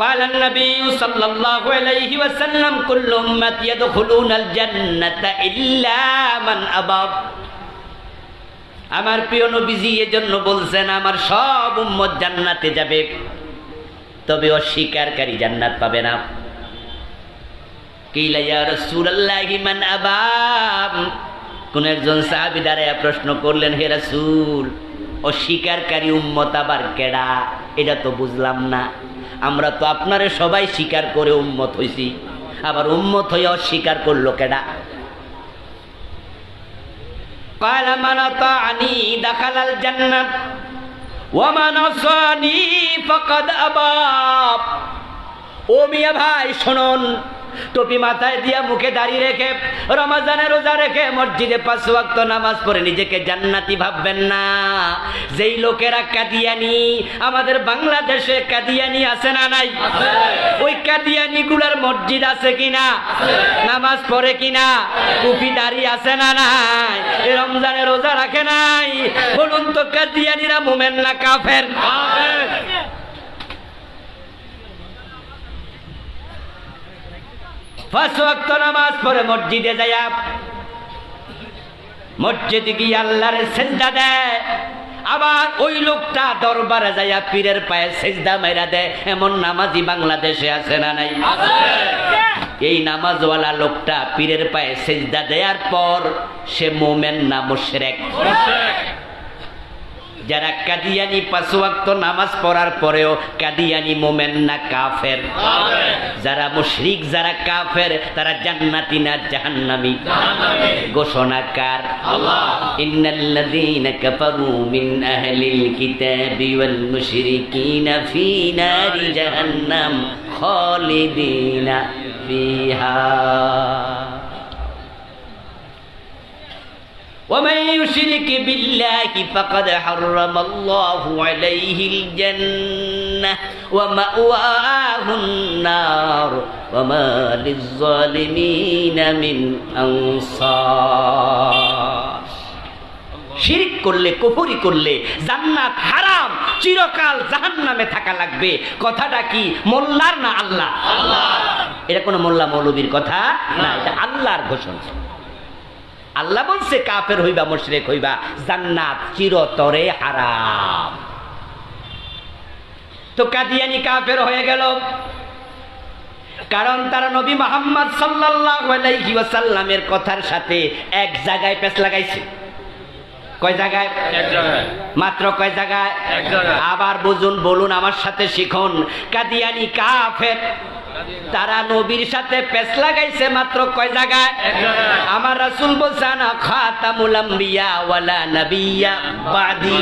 قال النبي صلى الله عليه وسلم كل أمتي يدخلون الجنة إلا من أبى। আমার প্রিয় নবীজি এজন্য বলছেন আমার সব উম্মত জান্নাতে যাবে, তবে অস্বীকারী জান্নাত পাবে না। কিলা ইয়া রাসূলুল্লাহি মান আবা, কোন একজন সাহাবী দাঁড়ায়া প্রশ্ন করলেন, হে রাসূল, অস্বীকারী উম্মত আবার কেডা? এটা তো বুঝলাম না। আমরা তো আপনারে সবাই স্বীকার করে উম্মত হইছি, আবার উম্মত হয়ে অস্বীকার করলো কেডা? قال من أطاعني دخل الجنة ومن عصاني فقد أبى। ও মিয়া ভাই শুনুন, টুপি মাথায় দিয়া মুখে দাঁড়িয়ে রেখে রমজানের রোজা রেখে মসজিদে 5 ওয়াক্ত নামাজ পড়ে নিজেকে জান্নাতি ভাববেন না। যেই লোকেরা কাদিয়ানি, আমাদের বাংলাদেশে কাদিয়ানি আছে না নাই? ওই কাদিয়ানি গুলার মসজিদ আছে কিনা? নামাজ পড়ে কিনা? টুপি দাঁড়িয়ে আছে না নাই? এই রমজানের রোজা রাখে নাই? বলুন তো, কাদিয়ানিরা মুমিন না কাফের? পাঁচ ওয়াক্ত নামাজ পড়ে মসজিদে যায়, মসজিদে গিয়ে আল্লাহর সিজদা দেয়, আবার ওই লোকটা দরবারে যায় পীরের পায়ে সিজদা মাইরা দেয়। এমন নামাজি বাংলাদেশে আছে না নাই? এই নামাজওয়ালা লোকটা পীরের পায়ে সিজদা দেওয়ার পর সে মুমিন না মুশরিক? যারা কাদিয়ানি 5 ওয়াক্ত নামাজ পড়ার পরেও কাদিয়ানি মোমেন না কাফের? যারা মুশরিক, যারা কাফের, তারা জান্নাতি না জাহান্নামী? ঘোষণাকার আল্লাহ। ইন্নাল্লাযীনা কাফারু মিন আহলিল কিতাবি ওয়াল মুশরিকিনা ফী নারি জাহান্নাম খালিদিনা ফিহা ومن يشرك بالله فقد حرم الله عليه الجنة ومأواه النار وما للظالمين من أنصار শিরক করলে, কুফরি করলে জান্নাত হারাম, চিরকাল জাহান্নামে থাকা লাগবে। কথাটা কি মোল্লার না আল্লাহ? এটা কোনো মোল্লা মৌলবীর কথা না, এটা আল্লাহর ঘোষণা। আল্লাহ বলছে কাফের হইবা, মুশরিক হইবা, জান্নাত চিরতরে হারাম। তো কাদিয়ানি কাফের হয়ে গেল, কারণ তারা নবী মুহাম্মদ সাল্লাল্লাহু আলাইহি ওয়াসাল্লামের কথার সাথে এক জায়গায় পেছ লাগাইছে। কয় জায়গায়? এক জায়গায়। মাত্র কয় জায়গায়? এক জায়গায়। আবার বুঝুন, বলুন আমার সাথে, শিখুন। কাদিয়ানি কাফের, তারা নবীর সাথে পেছ লাগাইছে মাত্র কয় জায়গায়? আমার রাসূল বলছেন খাতামুল আম্বিয়া ওয়ালা নাবিয়্যা বাদি।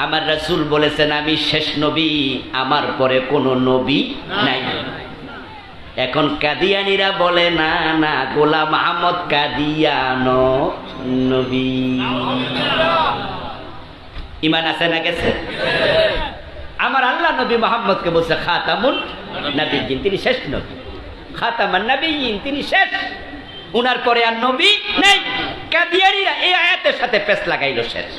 আমার রাসূল বলেছেন আমি শেষ নবী, আমার পরে কোনো নবী নাই। এখন কাদিয়ানীরা বলে না না, গোলাম আহমদ কাদিয়ানো নবী। ঈমান আছে না গেছে? আমার আল্লাহ নবী মুহাম্মদকে বলছে খাতামুন নবিয়্যিন, তিনি শেষ নবী। খাতামান নবিয়্যিন, তিনি শেষ, উনার পরে আর নবী নেই। কাদিয়ানীরা এই আয়াতের সাথে পেছ লাগাইল, শেষ।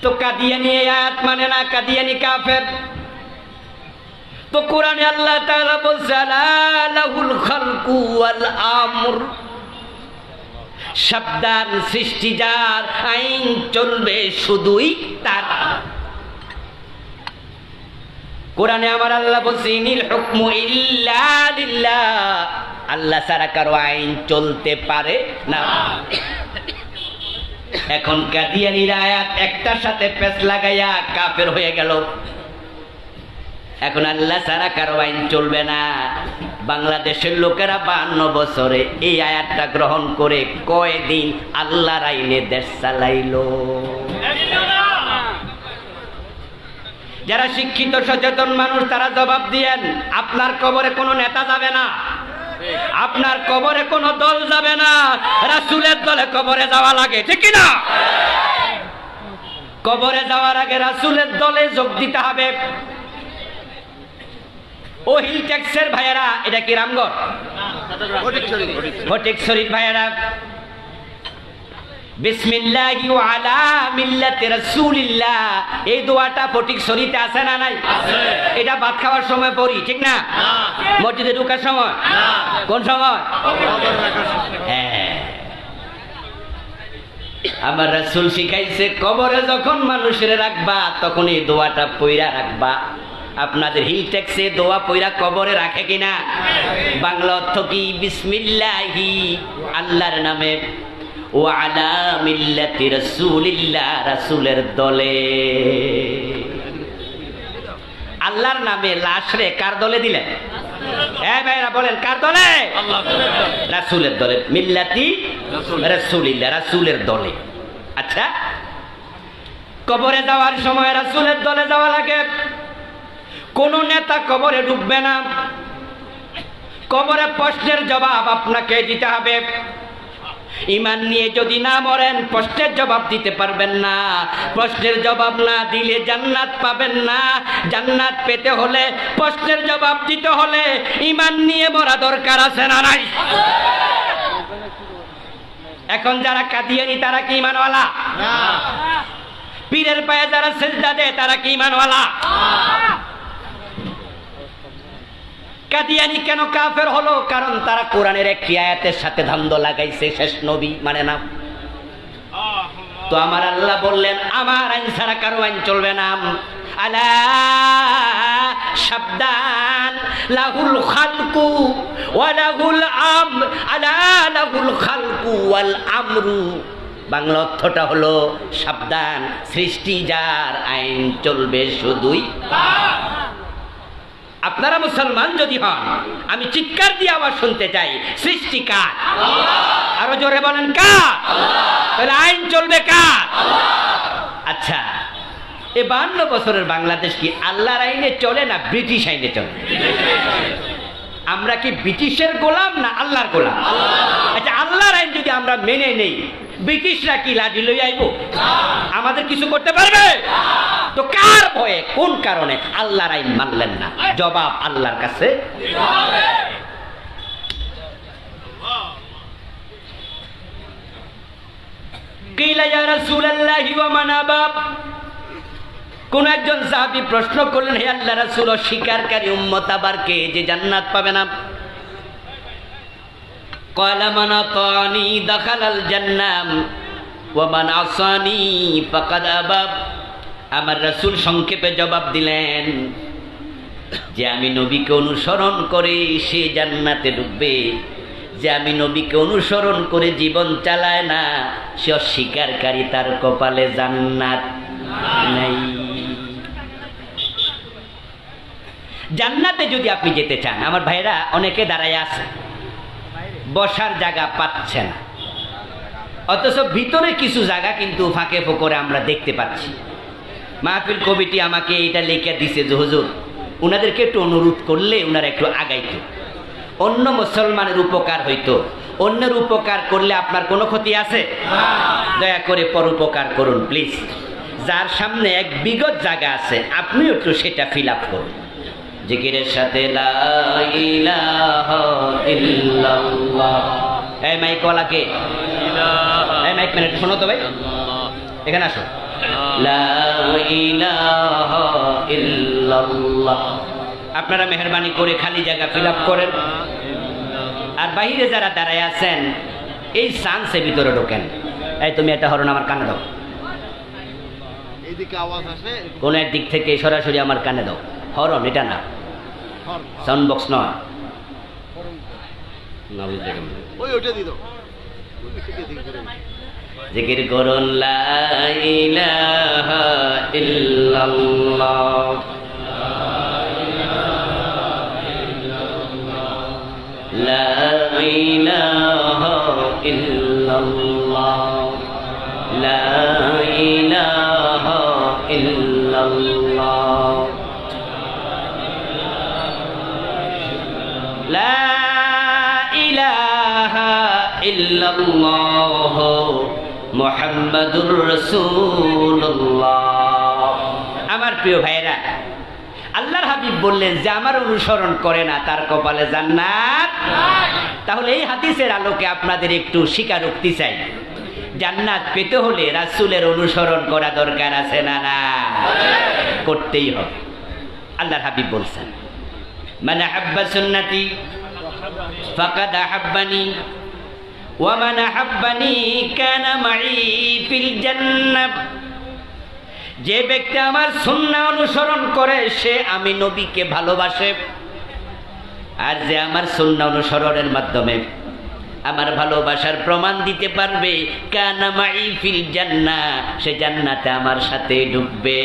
তো কাদিয়ানী এই আয়াত মানে না, কাদিয়ানী কাফের। তো কোরআনে আল্লাহ তাআলা বলছে আলা লাহুল খালকু ওয়াল আমর, সাবধান, সৃষ্টি যার, আইন চলবে শুধুই তার। কোরআনে আমার আল্লাহ বলছে ইনিল হুকমু ইল্লা লিল্লাহ, আল্লাহ ছাড়া কারো আইন চলতে পারে না। এখন কাদিয়ানীর আয়াত একটার সাথে পেছ লাগাইয়া কাফের হয়ে গেল। এখন আল্লাহ ছাড়া কারো আইন চলবে না। বাংলাদেশের লোকেরা 52 বছরে এই আয়াতটা গ্রহণ করে কয়দিন আল্লাহর আইনে দেশ চালাইলো। যারা শিক্ষিত সচেতন মানুষ তারা জবাব দিয়েন, আপনার কবরে কোনো নেতা যাবে না, আপনার কবরে কোনো দল যাবে না, রাসূলের দলে কবরে যাওয়া লাগে, ঠিক কি না? কবরে যাওয়ার আগে রাসূলের দলে যোগ দিতে হবে। ও হিল ট্যাক্সের ভাইয়েরা, এটা কি রামগড়? ফটিকছড়ির ভাইয়েরা, বিসমিল্লাহি ওয়া আলা মিল্লাতি রাসূলিল্লাহ, এই দোয়াটা ফটিকছড়িতে আছে না নাই? আছে। এটা ভাত খাওয়ার সময় পড়ি, ঠিক না? মসজিদে ঢোকার সময়? কোন সময়? হ্যাঁ, আমার রাসূল শিখাইছে কবরে যখন মানুষের রাখবা তখন এই দোয়াটা পইরা রাখবা। আপনাদের হিল ট্যাক্সে দোয়া পইরা কবরে রাখে কিনা? বাংলা অর্থ কি? বিসমিল্লাহি, আল্লাহর নামে, ও আলা মিল্লাতি রাসূলিল্লাহ, রাসূলের দলে। আল্লাহর নামে লাশ রে কার দলে দিলেন? হ্যাঁ ভাইরা বলেন, কার দলে? রাসূলের দলে। মিল্লাতি রাসূলিল্লাহ, রাসূলের দলে। আচ্ছা, কবরে যাওয়ার সময় রাসূলের দলে যাওয়া লাগে। কোন নেতা কবরে ঢুকবে না। কবরে প্রশ্নের জবাব আপনাকে দিতে হবে। ঈমান নিয়ে যদি না মরেন প্রশ্নের জবাব দিতে পারবেন না। প্রশ্নের জবাব না দিলে জান্নাত পাবেন না। জান্নাত পেতে হলে, প্রশ্নের জবাব দিতে হলে ঈমান নিয়ে মরা দরকার আছে না নাই? এখন যারা কাদিয়ানী তারা কি ঈমানওয়ালা? না। পীরের পায়ে যারা সিজদা দেয় তারা কি ঈমানওয়ালা? কাদিয়ানী কেন কাফের হলো? কারণ তারা কোরআনের একটি আয়াতের সাথে ধান্দা লাগাইছে, শেষ নবী মানে না। তো আমার আল্লাহ বললেন আমার আইন ছাড়া কারো আইন চলবে না। আলা, সাবধান, লাহুল খালকু ওয়া লাহুল আমর, আলা লাহুল খালকু ওয়াল আমরু, বাংলা অর্থটা হলো সাবধান, সৃষ্টি যার, আইন চলবে শুধুই। আপনারা মুসলমান যদি হন, আমি চিৎকার দিয়ে আবার শুনতে চাই, সৃষ্টি কার? আরো জোরে বলেন কার? তাহলে আইন চলবে কার? আচ্ছা, এই 52 বছরের বাংলাদেশ কি আল্লাহর আইনে চলে না ব্রিটিশ আইনে চলে? আমরা কি ব্রিটিশের গোলাম না আল্লাহর গোলাম? আচ্ছা, আল্লাহর আইন যদি আমরা মেনে নেই, ব্রিটিশরা কি লাঠি লই আইব? আমাদের কিছু করতে পারবে? তো কার ভয়ে, কোন কারণে আল্লাহর আইন মানলেন না? জবাব আল্লাহর কাছে। কিলা ইয়া রাসূলুল্লাহি ওয়া মান আবা, কোন একজন সাহাবী প্রশ্ন করলেন, হে আল্লাহর রাসূল, অস্বীকারী উম্মত আবার কে যে জান্নাত পাবে না? ক্বালা মান আতানি দাখালাল জান্নাহ ওয়া মান আসানি ফাকাদ আবা। আমার রাসূল সংক্ষেপে জবাব দিলেন যে আমি নবীকে অনুসরণ করে সে জান্নাতে ঢুকবে, যে আমি নবীকে অনুসরণ করে জীবন চালায় না সে অস্বীকারী, তার কপালে জান্নাত নাই। জান্নাতে যদি আপনি যেতে চান, আমার ভাইরা অনেকে দাঁড়ায় আছে, বসার জায়গা পাচ্ছে না, অথচ ভিতরে কিছু জায়গা কিন্তু ফাঁকে ফোকরে আমরা দেখতে পাচ্ছি। মাহফিল কমিটি আমাকে এটা লিখে দিছে যে হুজুর, উনাদেরকে একটু অনুরোধ করলে উনারা একটু আগাইতো, অন্য মুসলমানের উপকার হইতো। অন্যের উপকার করলে আপনার কোনো ক্ষতি আছে? দয়া করে পরোপকার করুন প্লিজ। যার সামনে এক বিগত জায়গা আছে, আপনিও একটু সেটা ফিল আপ করুন জিকিরের সাথে। লা ইলাহা ইল্লাল্লাহ। এই মাইকওয়ালাকে, এই মাইক মিনিট শোনো তো ভাই, এখানে আসো। লা ইলাহা ইল্লাল্লাহ। আপনারা মেহরবানি করে খালি জায়গা ফিল আপ করেন। আর বাইরে যারা দাঁড়ায় আছেন, এই চান্সের ভিতরে ঢোকেন। এই তুমি এটা হরণ আমার কানে দাও, এইদিকে আওয়াজ আসে, কোন একদিক থেকে সরাসরি আমার কানে দাও। হরণ এটা না, সাউন্ড বক্স নয়। ওই ওটা দি দাও। জিকির করুন লা ইলাহা ইল্লাল্লাহ। লা ইলাহা ইল্লাল্লাহ। লা ইলাহা ইল্লাল্লাহ। লা ইলাহা ইল্লাল্লাহ মুহাম্মাদুর রাসূলুল্লাহ। আমার প্রিয় ভাইরা, আল্লাহর হাবিব বললেন যে আমার অনুসরণ করে না তার কপালে জান্নাত। তাহলে এই হাদিসের আলোকে আপনাদের একটু স্বীকারোক্তি চাই, জান্নাত পেতে হলে রাসূলের অনুসরণ করা দরকার আছে না? না, করতেই হবে। আল্লাহর হাবিব বলছেন, মান আহাব্বা সুন্নতি ফাকাদ আহাব্বানি ওয়া মান আহাব্বানি কানা মাই ফিল জান্নাহ। যে ব্যক্তি আমার সুন্নাহ অনুসরণ করে সে আমি নবীকে ভালোবাসে, আর যে আমার সুন্নাহ অনুসরণের মাধ্যমে আমার ভালোবাসার প্রমাণ দিতে পারবে, কানা মাই ফিল জান্নাহ, সে জান্নাতে আমার সাথে ঢুকবে।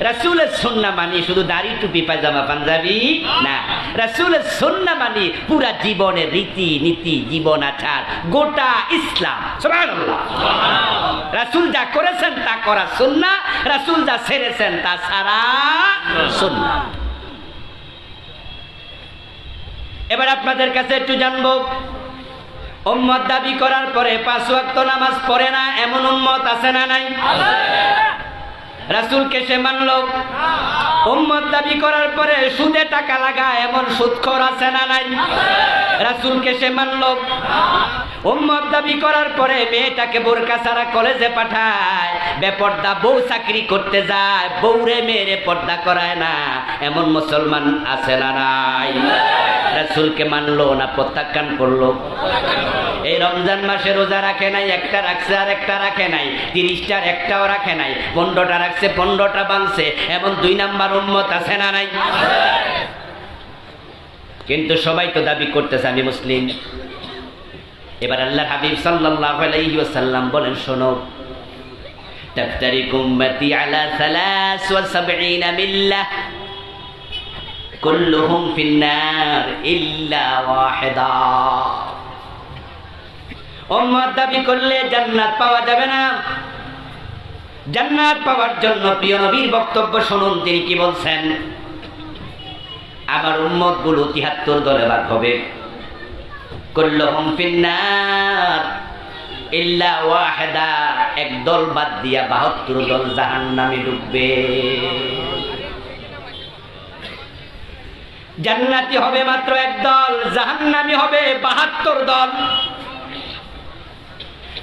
রাসূলের সুন্নাহ মানি শুধু দাড়ি টুপি পায়জামা পাঞ্জাবি না, রাসূলের সুন্নাহ মানি পুরা জীবনের রীতি নীতি, জীবন আচার, গোটা ইসলাম। সুবহানাল্লাহ। রাসূল যা করেছেন তা করা সুন্নাহ, রাসূল যা ছেড়েছেন তা ছাড়া সুন্নাহ। এবার আপনাদের কাছে একটু জানবো, উম্মত দাবি করার পরে 5 ওয়াক্ত নামাজ পড়ে না এমন উম্মত আছে না নাই? রাসূলকে সে মানল। উম্মত দাবি করার পরে সুদে টাকা লাগায় এমন সুদখোর আছে না নাই? রাসূলকে সে মানল। উম্মত দাবি করার পরে মেয়েটাকে বোরকা ছাড়া কলেজে পাঠায়, বেপর্দা বউ চাকরি করতে যায়, বউরে মেয়েরে পর্দা করায় না এমন মুসলমান আছে না নাই? রাসূলকে মানলো না প্রত্যাখ্যান করলো? এই রমজান মাসে রোজা রাখে নাই, একটা রাখছে আর একটা রাখে নাই, 30টার একটাও রাখে নাই, 15টা রাখছে 15টা ভাঙছে, এমন 2 নাম্বার উম্মত আছে না নাই? কিন্তু সবাই তো দাবি করতেছে আমি মুসলিম। এবার আল্লাহর হাবিব সাল্লাল্লাহু আলাইহি ওয়াসাল্লাম বলেন, শোনো, তাফতারিকু উম্মতি আলা 73 মিল্লাহ কুল্লুহুম ফিন্নার ইল্লা ওয়াহিদা। উম্মত দাবি করলে জান্নাত পাওয়া যাবে না। জান্নাত পাওয়ার জন্য প্রিয় নবীর বক্তব্য শুনুন, তিনি কি বলছেন? আমার উম্মত গুলো 73 দলে ভাগ হবে। কুল্লুহুম ফিন্নার ইল্লা ওয়াহিদা, এক দল বাদ দিয়া 72 দল জাহান্নামে ডুববে। জান্নাতি হবে মাত্র এক দল, জাহান্নামী হবে 72 দল।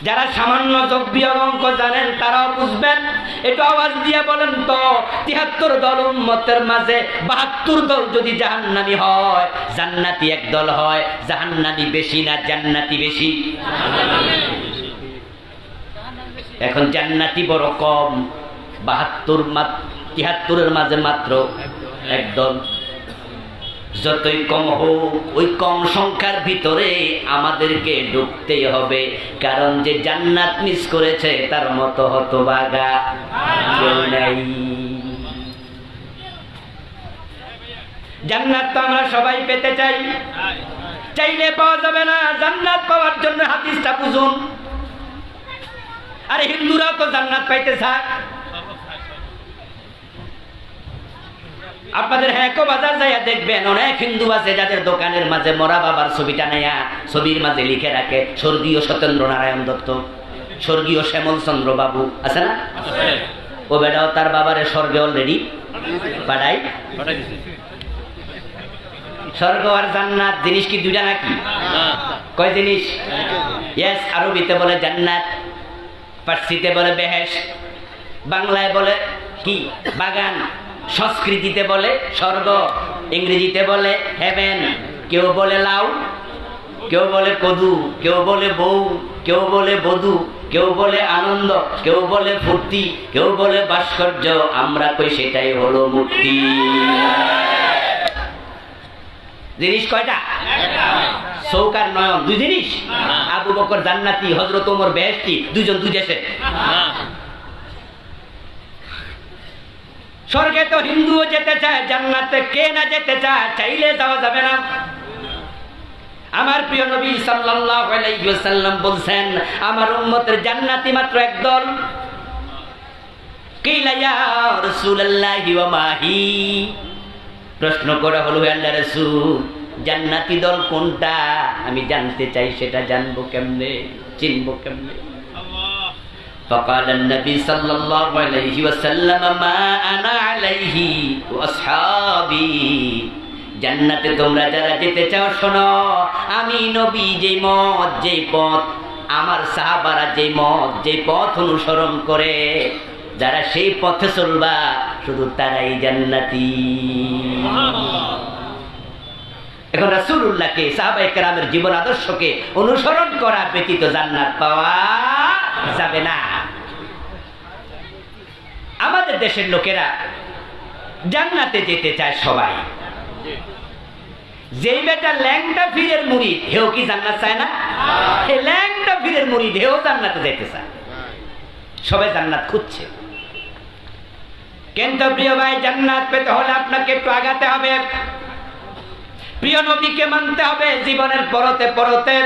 যারা সামান্য যোগ্য অঙ্ক জানেন তারাও বুঝবেন। একটু আওয়াজ দিয়ে বলেন তো, 73 দল উম্মতের মাঝে 72 দল যদি জাহান্নামী হয়, জান্নাতি এক দল হয়, জাহান্নামী বেশি না জান্নাতি বেশি? এখন জান্নাতি বড় কম, 73-এর মাঝে মাত্র এক দল। যতই কম হোক, ওই কম সংখ্যার ভিতরে আমাদেরকে ঢুকতেই হবে, কারণ যে জান্নাত মিস করেছে তার মতো হতভাগা কেউ নাই। জান্নাত তো আমরা সবাই পেতে চাই, চাইলে পাওয়া যাবে না। জান্নাত পাওয়ার জন্য হাদিসটা বুঝুন। আরে হিন্দুরা তো জান্নাত পাইতে চায়। আপনাদের হ্যাঁকো বাজার যাইয়া দেখবেন, অনেক হিন্দু আছে যাদের দোকানের মাঝে মরা বাবার ছবিটা নেয়া ছবির মাঝে লিখে রাখে স্বর্গীয় সত্যেন্দ্র নারায়ণ দত্ত, স্বর্গীয় শ্যামল চন্দ্র বাবু, আছে না? ও বেটাও তার বাবারে স্বর্গে অলরেডি পাঠাই। স্বর্গ আর জান্নাত জিনিস কি দুইটা নাকি? কয় জিনিস? ইয়েস, আরবিতে বলে জান্নাত, ফার্সিতে বলে বেহেশত, বাংলায় বলে কি বাগান, সংস্কৃতিতে বলে স্বর্গ, ইংরেজিতে বলে হেভেন। কেউ বলে লাউ, কেউ বলে কদু, কেউ বলে বউ, কেউ বলে বধূ, কেউ বলে আনন্দ, কেউ বলে ফুর্তি, কেউ বলে ভাস্কর্য। আমরা কই সেটাই হলো মুক্তি। জিনিস কয়টা? চৌকার নয়ন, দুই জিনিস। আবু বকর জান্নাতি, হযরত ওমর বেহেশতি, দুইজন দুই দেশে। স্বর্গে তো হিন্দুও যেতে চায়, জান্নাতে কে না যেতে চায়? চাইলে যাওয়া যাবে না। আমার প্রিয় নবী সাল্লাল্লাহু আলাইহি ওয়াসাল্লাম বলছেন, আমার উম্মতের জান্নাতি মাত্র একদল। কিলা ইয়া রাসূলুল্লাহি ওয়া মাহি, প্রশ্ন করা হলো, হে আল্লাহর রাসূল, জান্নাতি দল কোনটা? আমি জানতে চাই, সেটা জানবো কেমনে, চিনবো কেমনে? فقال النبي صلى الله عليه وسلم ما انا عليه واصحابي। জান্নাতে তোমরা যারা যেতে চাও, শোনো, আমি নবী যেই মত, যেই পথ, আমার সাহাবারা যেই মত, যেই পথ অনুসরণ করে, যারা সেই পথে চলবা, শুধু তারাই জান্নাতি। এখন রাসূলুল্লাহকে, সাহাবায়ে কেরামের জীবন আদর্শকে অনুসরণ করা ব্যতীত জান্নাত পাওয়া যাবে না। আমাদের দেশের লোকেরা জান্নাতে যেতে চায় সবাই। যেই বেটা ল্যাংটা ফিরের মুরিদ, হেও কি জান্নাত চায় না? এই ল্যাংটা ফিরের মুরিদ হেও জান্নাতে যেতে চায়। সবাই জান্নাত খুঁজছে, কিন্তু প্রিয় ভাই, জান্নাত পেতে হলে আপনাকে একটু আগাতে হবে, প্রিয় নবীকে মানতে হবে জীবনের পরতে পরতে।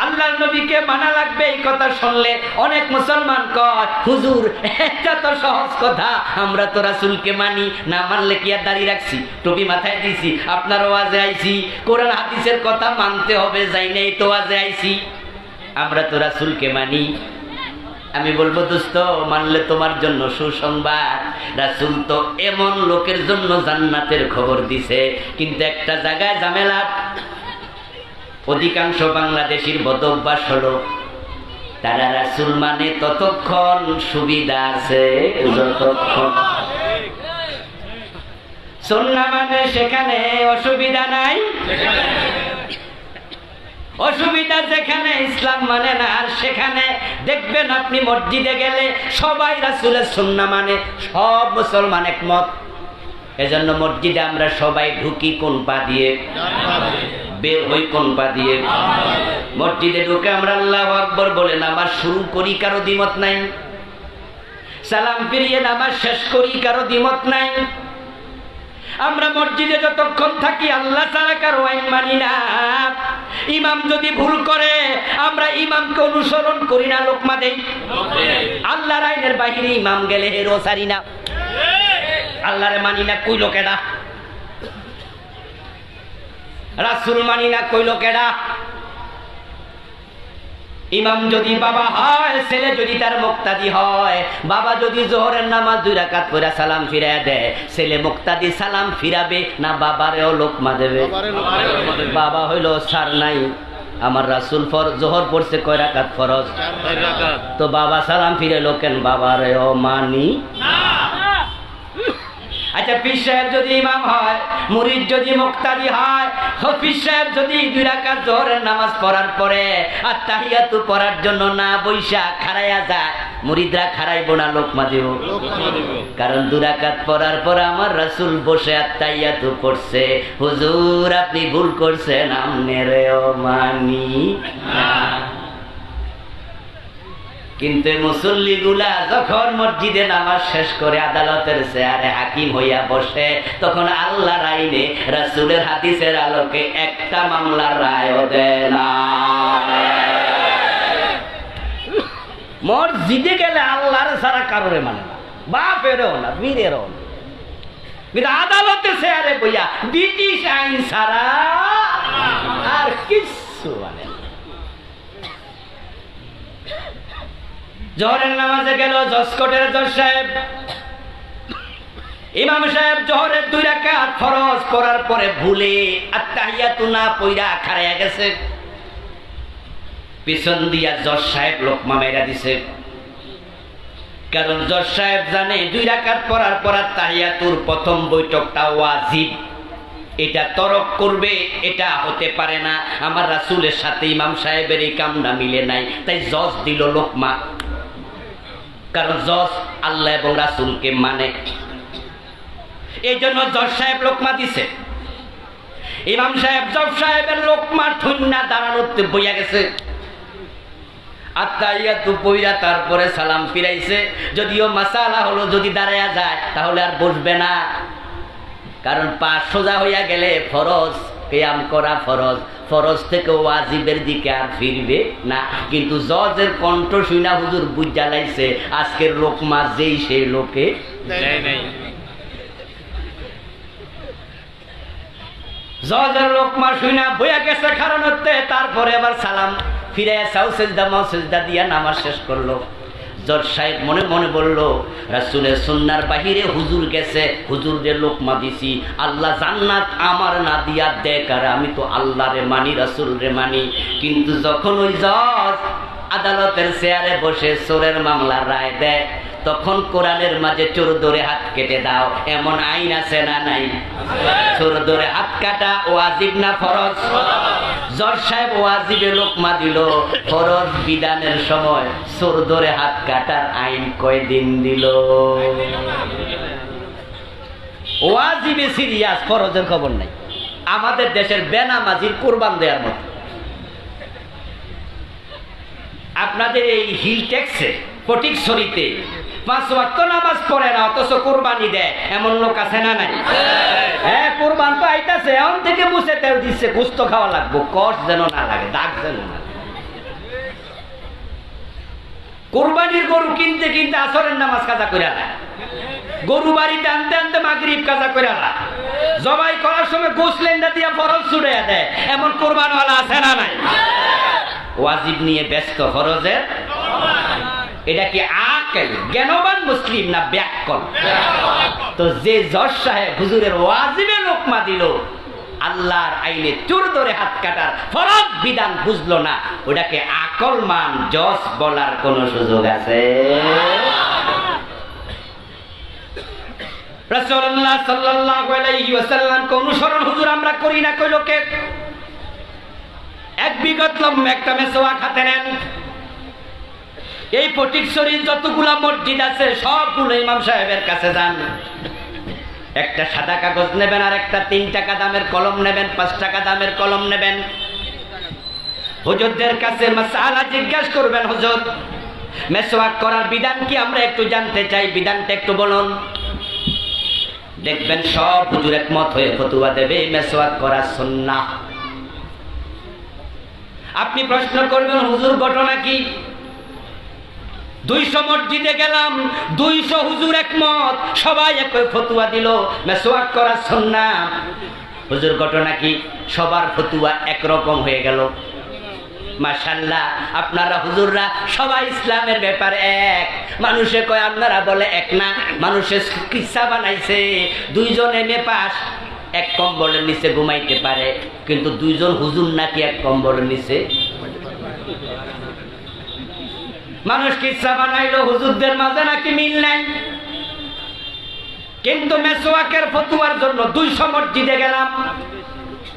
আল্লাহর নবীকে মানা লাগবে। এই কথা শুনলে অনেক মুসলমান কয়, হুজুর এটা তো সহজ কথা, আমরা তো রাসূলকে মানি, না মানলে কি আর দাড়ি রাখছি, টুপি মাথায় দিছি, আপনার ওয়াজে আইছি, কোরআন হাদিসের কথা মানতে হবে, যাই নাই তো ওয়াজে আইছি, আমরা তো রাসূলকে মানি। আমি বলবো, দোস্ত, মানলে তোমার জন্য সুসংবাদ, রাসূল তো এমন লোকের জন্য জান্নাতের খবর দিছে। কিন্তু একটা জায়গায় ঝামেলা, অধিকাংশ বাংলাদেশির বদভ্যাস হলো, তারা রাসূল মানে ততক্ষণ সুবিধা আছে যতক্ষণ, সুন্নাহ মানে সেখানে অসুবিধা নাই। অসুবিধা যেখানে, ইসলাম মানে না। আর সেখানে দেখবেন আপনি মসজিদে গেলে সবাই রাসূলের সুন্নাহ মানে, সব মুসলমান একমত। এজন্য মসজিদে আমরা সবাই ঢুকি কোন পা দিয়ে? বের হই কোন পা দিয়ে? মসজিদে ঢুকে আমরা আল্লাহু আকবার বলে নামাজ শুরু করি, কারো দ্বিমত নাই। সালাম ফিরিয়ে নামাজ শেষ করি, কারো দ্বিমত নাই। আমরা মসজিদে যতক্ষণ থাকি আল্লাহ ছাড়া কারো আইন মানি না। ইমাম যদি ভুল করে আমরা ইমামকে অনুসরণ করি না, লোকমা দেই। আল্লাহর আইনের বাহিরে ইমাম গেলে হেরো সারি না, আল্লাহরে মানি না, কইল কেডা? রাসূল মানি না, কইল কেডা? ইমাম যদি বাবা হয়, ছেলে যদি তার মুক্তাদি হয়, বাবা যদি জোহরের নামাজ 2 রাকাত পড়ে সালাম ফিরায় দেয়, ছেলে মুক্তাদি সালাম ফিরাবে না বাবারেও লোকমা দেবে? বাবা হইলো সার নাই, আমার রাসূল জোহর পড়ছে কয় রাকাত ফরজ? 4 রাকাত। তো বাবা সালাম ফিরে লোকেন, বাবারেও মানি না। আচ্ছা, পীর সাহেব যদি ইমাম হয়, মুরিদ যদি মুক্তাদি হয়, পীর সাহেব যদি 2 রাকাত জোহরের নামাজ পড়ার পরে আর তাহিয়াতু পড়ার জন্য না বইসা খাড়াইয়া যায়, মুরিদরা খাড়াইবো না লোকমা দিব? কারণ 2 রাকাত পড়ার পর আমার রাসূল বসে আর তাহিয়াতু পড়ছে, হুজুর আপনি ভুল করছেন, আমনেরও মানি না। কিন্তু মুসল্লিগুলা যখন মসজিদে নামাজ শেষ করে আদালতের চেয়ারে হাকিম হইয়া বসে, তখন আল্লাহর আইনে রাসূলের হাদিসের আলোকে একটা মামলার রায়ও দেয় না। মসজিদে গেলে আল্লাহর ছাড়া কারোরে মানে না, বাপেরও না, বীরেরও না। কিন্তু আদালতের চেয়ারে বইয়া ব্রিটিশ আইন ছাড়া আর কিছু মানে না। জোহরের নামাজে গেল জজ কোর্টের জজ সাহেব, ইমাম সাহেব জোহরের 2 রাকাত ফরজ পড়ার পরে ভুলে আত্তাহিয়াতু না পইরা খাড়াইয়া গেছে। পিছন দিয়া জজ সাহেব লোকমা মেরা দিছে, কারণ জজ সাহেব জানে 2 রাকাত পড়ার পর আত্তাহিয়াতুর প্রথম বৈঠকটা ওয়াজিব, এটা তরক করবে, এটা হতে পারে না। আমার রাসূলের সাথে ইমাম সাহেবের এই কামনা মিলে নাই, তাই জজ দিল লোকমা। কারণ জজ আল্লাহ এবং রাসূলকে মানে, এই জন্য জজ সাহেব লোকমা দিছে। ইমাম সাহেব জজ সাহেবের লোকমা ঠুন্না দাঁড়ানোতে বইয়া গেছে, আত্তাহিয়াতু পইরা তারপরে সালাম ফিরাইছে। যদিও মাসালা হলো যদি দাঁড়ায়া যায় তাহলে আর বসবে না, কারণ পা সোজা হইয়া গেলে ফরজ কিয়াম করা ফরজ, ফরজ থেকে ওয়াজিবের দিকে আর ফিরবে না। কিন্তু জজের কণ্ঠ শুনা হুজুর বুঝা লাইছে আজকের লোকমা যেই সেই লোকে নাই। জজের লোকমা শুনা বইয়া গেছে কারণ হতে, তারপরে আবার সালাম ফিরাইয়া সাউ সেজদা মাও সেজদা দিয়া নামাজ শেষ করলো। জজ সাহেব মনে মনে বলল, রাসূলের সুন্নাহর বাহিরে হুজুর গেছে, হুজুরদের লোকমা দিছি, আল্লাহ জান্নাত আমার না দিয়া দেখ, আর আমি তো আল্লাহরে মানি, রাসূলরে মানি। কিন্তু যখন ওই জজ আদালতের চেয়ারে বসে চোরের মামলার রায় দেয়, তখন কোরআনের মাঝে চোর ধরে হাত কেটে দাও এমন আইন আছে না নাই? চোর ধরে হাত কাটা ওয়াজিব না ফরজ? জজ সাহেব ওয়াজিবে লোকমা দিল, ফরজ বিধানের সময় চোর ধরে হাত কাটার আইন কয়দিন দিল? ওয়াজিবে সিরিয়াস, ফরজের খবর নাই। আমাদের দেশের বেনামাজির কুরবান দেওয়ার মতো। আপনাদের এই হিল ট্যাক্সে ফটিকছড়িতে 5 ওয়াক্ত নামাজ পড়ে না, অথচ কুরবানি দেয়, এমন লোক আছে না নাই? হ্যাঁ, কুরবান তো আইতাছে, এখন থেকে মুছে তেল দিচ্ছে, গোস্ত খাওয়া লাগবো, কষ্ট যেন না লাগে, দাগ যেন না লাগে। কুরবানির গরু কিনতে কিনতে আসরের নামাজ কাজা করে আলায়, গরু বাড়িতে আনতে আনতে মাগরিব কাজা করে আলায়, জবাই করার সময় গোসলেন্ডা দিয়া ফরজ ছুড়ে দেয়, এমন কুরবানওয়ালা আছে না নাই? ওয়াজিব নিয়ে ব্যস্ত, ফরজের এটা কি আকেল জ্ঞানবান মুসলিম না ব্যাককল? তো যে জজ সাহেব হুজুরের ওয়াজিবে লোকমা দিল, আল্লাহর আইনে চোর ধরে হাত কাটার ফরজ বিধান বুঝলো না, ওটাকে আকলমান জজ বলার কোন সুযোগ আছে? রাসূলুল্লাহ সাল্লাল্লাহু আলাইহি ওয়াসাল্লাম কে অনুসরণ হুজুর আমরা করি না, কইলো কে? এক বিগত লম্বা একটা মেসওয়াক হাতে নেন, এই ফটিকছড়ির যতগুলা মসজিদ আছে সবগুলো ইমাম সাহেবের কাছে যান, একটা সাদা কাগজ নেবেন, আর একটা 3 টাকা দামের কলম নেবেন, 5 টাকা দামের কলম নেবেন। হুজুরদের কাছে মাসআলা জিজ্ঞাসা করবেন, হুজুর মেসওয়াক করার বিধান কি, আমরা একটু জানতে চাই, বিধানটা একটু বলুন। দেখবেন সব হুজুর একমত হয়ে ফতোয়া দেবে মেসওয়াক করা সুন্নাহ। আপনি প্রশ্ন করবেন, হুজুর ঘটনা কি? 200 মসজিদে গেলাম, 200 হুজুর একমত, সবাই একই ফতোয়া দিল মেসওয়াক করা সুন্নাহ। হুজুর ঘটনা কি? সবার ফতোয়া একরকম হয়ে গেল। মাশাআল্লাহ, আপনারা হুজুররা সবাই ইসলামের ব্যাপারে এক। মানুষে কয় আপনারা বলে এক না, মানুষের কিচ্ছা বানাইছে। 2 জন এমএ পাস এক কম্বলের নিচে ঘুমাইতে পারে, কিন্তু 2 জন হুজুর নাকি এক কম্বলের নিচে। মানুষ কিচ্ছা বানাইলো, হুজুরদের মাঝে নাকি মিল নাই। কিন্তু মেসওয়াকের ফতোয়ার জন্য 200 মসজিদে গেলাম,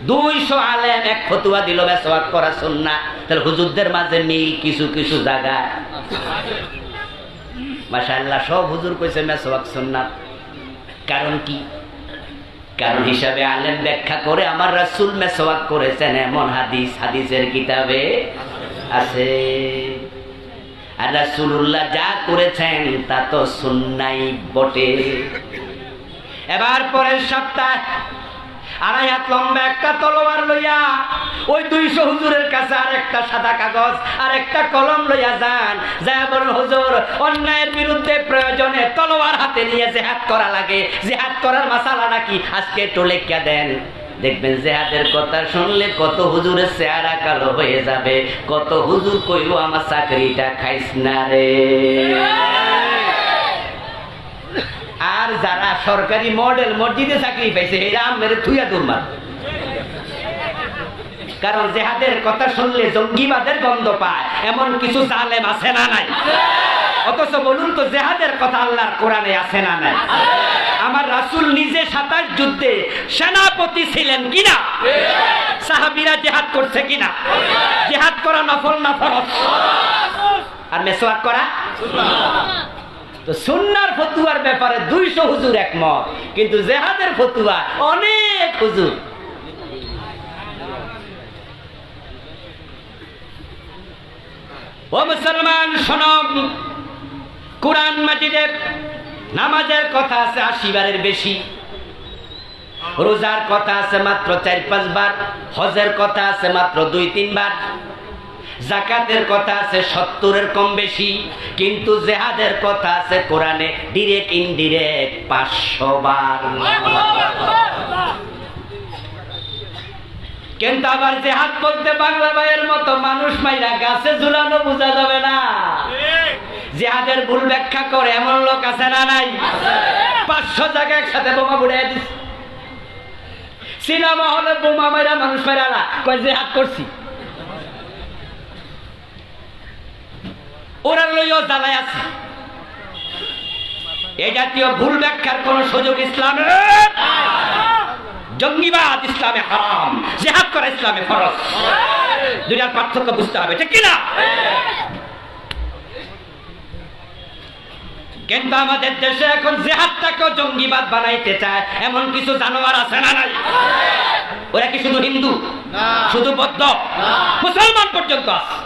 200 আলেম এক ফতোয়া দিল মেসওয়াক করা সুন্নাহ। তাহলে হুজুরদের মাঝে মিল কিছু কিছু জায়গায়। মাশাআল্লাহ, সব হুজুর কইছে মেসওয়াক সুন্নাহ। কারণ কি? কারণ হিসাবে আলেম ব্যাখ্যা করে আমার রাসূল মেসওয়াক করেছেন এমন হাদিসের কিতাবে আছে। আর রাসূলুল্লাহ যা করেছেন তা তো সুন্নাই বটে। এবার পরের সপ্তাহ 2.5 হাত লম্বা একটা তলোয়ার লইয়া ওই 200 হুজুরের কাছে আর একটা সাদা কাগজ আর একটা কলম লইয়া যান, যায় বলেন, হুজুর অন্যায়ের বিরুদ্ধে প্রয়োজনে তলোয়ার হাতে নিয়ে জিহাদ করা লাগে, জিহাদ করার মাসালা নাকি আজকে একটু লেখা দেন। দেখবেন জিহাদের কথা শুনলে কত হুজুরের চেহারা কালো হয়ে যাবে, কত হুজুর কইব আমার চাকরিটা খাইস না রে। আর যারা সরকারি মডেল মসজিদে চাকরি পাইছে এরা মেরে থুইয়া দুর্মার। কারণ জিহাদের কথা শুনলে জঙ্গিবাদের গন্ধ পায়, এমন কিছু জালেম আছে না নাই? অথচ বলুন তো, জিহাদের কথা আল্লাহর কোরআনে আছে না নাই? আমার রাসূল নিজে 27 যুদ্ধে সেনাপতি ছিলেন কিনা? সাহাবীরা জিহাদ করছে কিনা? জিহাদ করা নফল না ফরজ? আর মেসওয়াক করা সুন্নাহ। তো সুন্নাহর ফতোয়ার ব্যাপারে 200 হুজুর একমত, কিন্তু জিহাদের ফতোয়া অনেক হুজুর। ও মুসলমান শোনো, কুরআন মাজিদে নামাজের কথা আছে 80 বারের বেশি, রোজার কথা আছে মাত্র 4-5 বার, হজের কথা আছে মাত্র 2-3 বার, যাকাতের কথা আছে 70-এর কম বেশি, কিন্তু জিহাদের কথা আছে কোরআনে ডিরেক্ট ইনডিরেক্ট 500 বার। কিন্তু আবার জিহাদ বলতে বাংলা ভাইয়ের মতো মানুষ মাইরা গাছে ঝুলানো বোঝা যাবে না। জিহাদের ভুল ব্যাখ্যা করে এমন লোক আছে না নাই? 500 জায়গায় একসাথে বোমা বুড়াইয়া দিচ্ছে। সিনেমা হলে বোমা মাইরা মানুষ মাইরা না, কয় জিহাদ করছি। ওরা লইও জ্বালায় আছে। এই জাতীয় ভুল ব্যাখ্যার কোন সুযোগ ইসলামে। জঙ্গিবাদ ইসলামে হারাম, জিহাদ করা ইসলামে ফরজ। দুইটার পার্থক্য বুঝতে হবে, ঠিক কিনা? কিন্তু আমাদের দেশে এখন জিহাদটাকেও জঙ্গিবাদ বানাইতে চায় এমন কিছু জানোয়ার আছে না নাই? ওরা কি শুধু হিন্দু, শুধু বৌদ্ধ, মুসলমান পর্যন্ত আছে।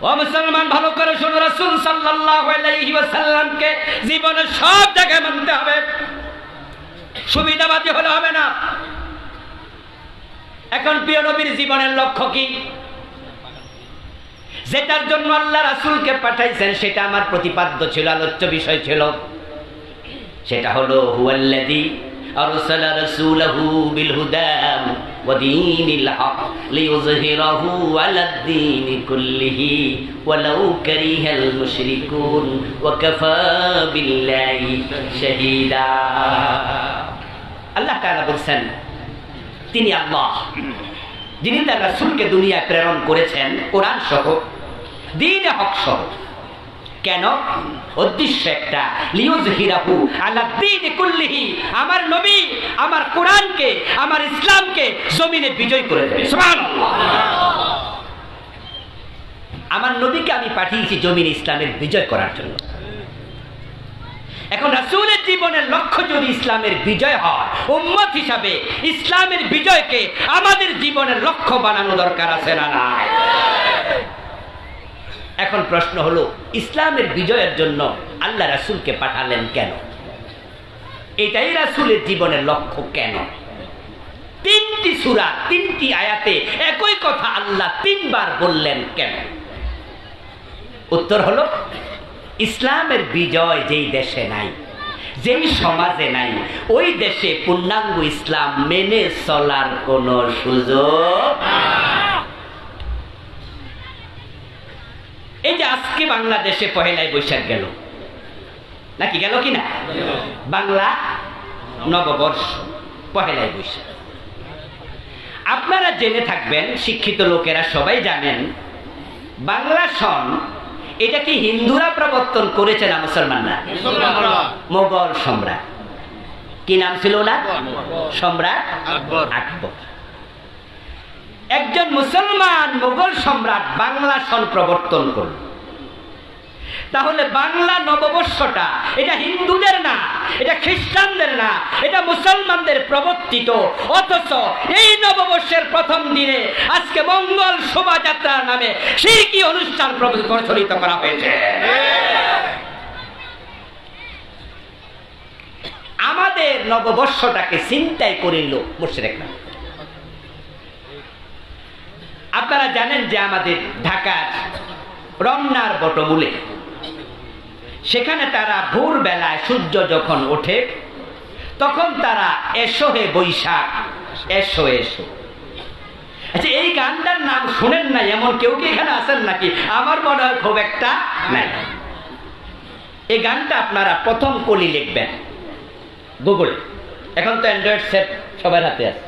ও মুসলমান, ভালো করে শুনো, রাসূল সাল্লাল্লাহু আলাইহি ওয়াসাল্লামকে জীবনের সব জায়গায় মানতে হবে, সুবিধাবাদী হলে হবে না। এখন প্রিয় নবীর জীবনের লক্ষ্য কি? যেটার জন্য আল্লাহ রাসূলকে পাঠাইছেন সেটা আমার প্রতিপাদ্য ছিল, আলোচ্য বিষয় ছিল। সেটা হলো হুয়াল্লাযী আরসালা রাসূলাহু বিল হুদা ওয়া দীনিল হক লিইয়ুযহিরাহু আলাদ দীনি কুল্লিহি ওয়ালাউ কারিহাল মুশরিকুন ওয়া কাফা বিল্লাহি শাহীদা। আল্লাহ তাআলা বলেন তিনি আল্লাহ, যিনি তার রাসূলকে দুনিয়ায় প্রেরণ করেছেন কোরআন সহ, দ্বীন হক সহ। কেন? উদ্দেশ্য একটা, লিইয়ুযহিরাহু আলা দ্বীনি কুল্লিহি, আমার নবী আমার কোরআনকে, আমার ইসলামকে জমিনে বিজয় করে দেবে। সুবহানাল্লাহ। আমার নবীকে আমি পাঠিয়েছি জমিনে ইসলামের বিজয় করার জন্য। এখন রাসূলের জীবনের লক্ষ্য যদি ইসলামের বিজয় হয়, উম্মত হিসাবে ইসলামের বিজয়কে আমাদের জীবনের লক্ষ্য বানানো দরকার আছে না নাই? এখন প্রশ্ন হলো, ইসলামের বিজয়ের জন্য আল্লাহ রাসূলকে পাঠালেন কেন? এটাই রাসূলের জীবনের লক্ষ্য কেন? 3টি সূরা 3টি আয়াতে একই কথা আল্লাহ 3 বার বললেন কেন? উত্তর হলো, ইসলামের বিজয় যেই দেশে নাই, যেই সমাজে নাই, ওই দেশে পূর্ণাঙ্গ ইসলাম মেনে চলার কোনো সুযোগ। এই যে আজকে বাংলাদেশে পহেলাই বৈশাখ গেল, নাকি গেল কিনা? বাংলা নববর্ষ, পহেলাই বৈশাখ। আপনারা জেনে থাকবেন, শিক্ষিত লোকেরা সবাই জানেন, বাংলা সন এটা কি হিন্দুরা প্রবর্তন করেছে না মুসলমানরা? মোগল সম্রাট, কি নাম ছিল না? সম্রাট আকবর। একজন মুসলমান মোগল সম্রাট বাংলা সন প্রবর্তন করল। তাহলে বাংলা নববর্ষটা এটা হিন্দুদের না, এটা খ্রিস্টানদের না, এটা মুসলমানদের প্রবর্তিত। অথচ এই নববর্ষের প্রথম দিনে আজকে মঙ্গল শোভাযাত্রার নামে শিরকি অনুষ্ঠান প্রচলিত করা হয়েছে। আমাদের নববর্ষটাকে ছিনতাই করিল মুশরিকরা। আপনারা জানেন যে আমাদের ঢাকার রমনার বটমূলে, সেখানে তারা ভোরবেলায় সূর্য যখন ওঠে তখন তারা এসো হে বৈশাখ, এসো এসো। আচ্ছা, এই গানটার নাম শোনেন নাই এমন কেউ কি এখানে আছেন নাকি? আমার মনে হয় খুব একটা নাই। এই গানটা আপনারা প্রথম কলি লিখবেন গুগলে, এখন তো অ্যান্ড্রয়েড সেট সবার হাতে আছে,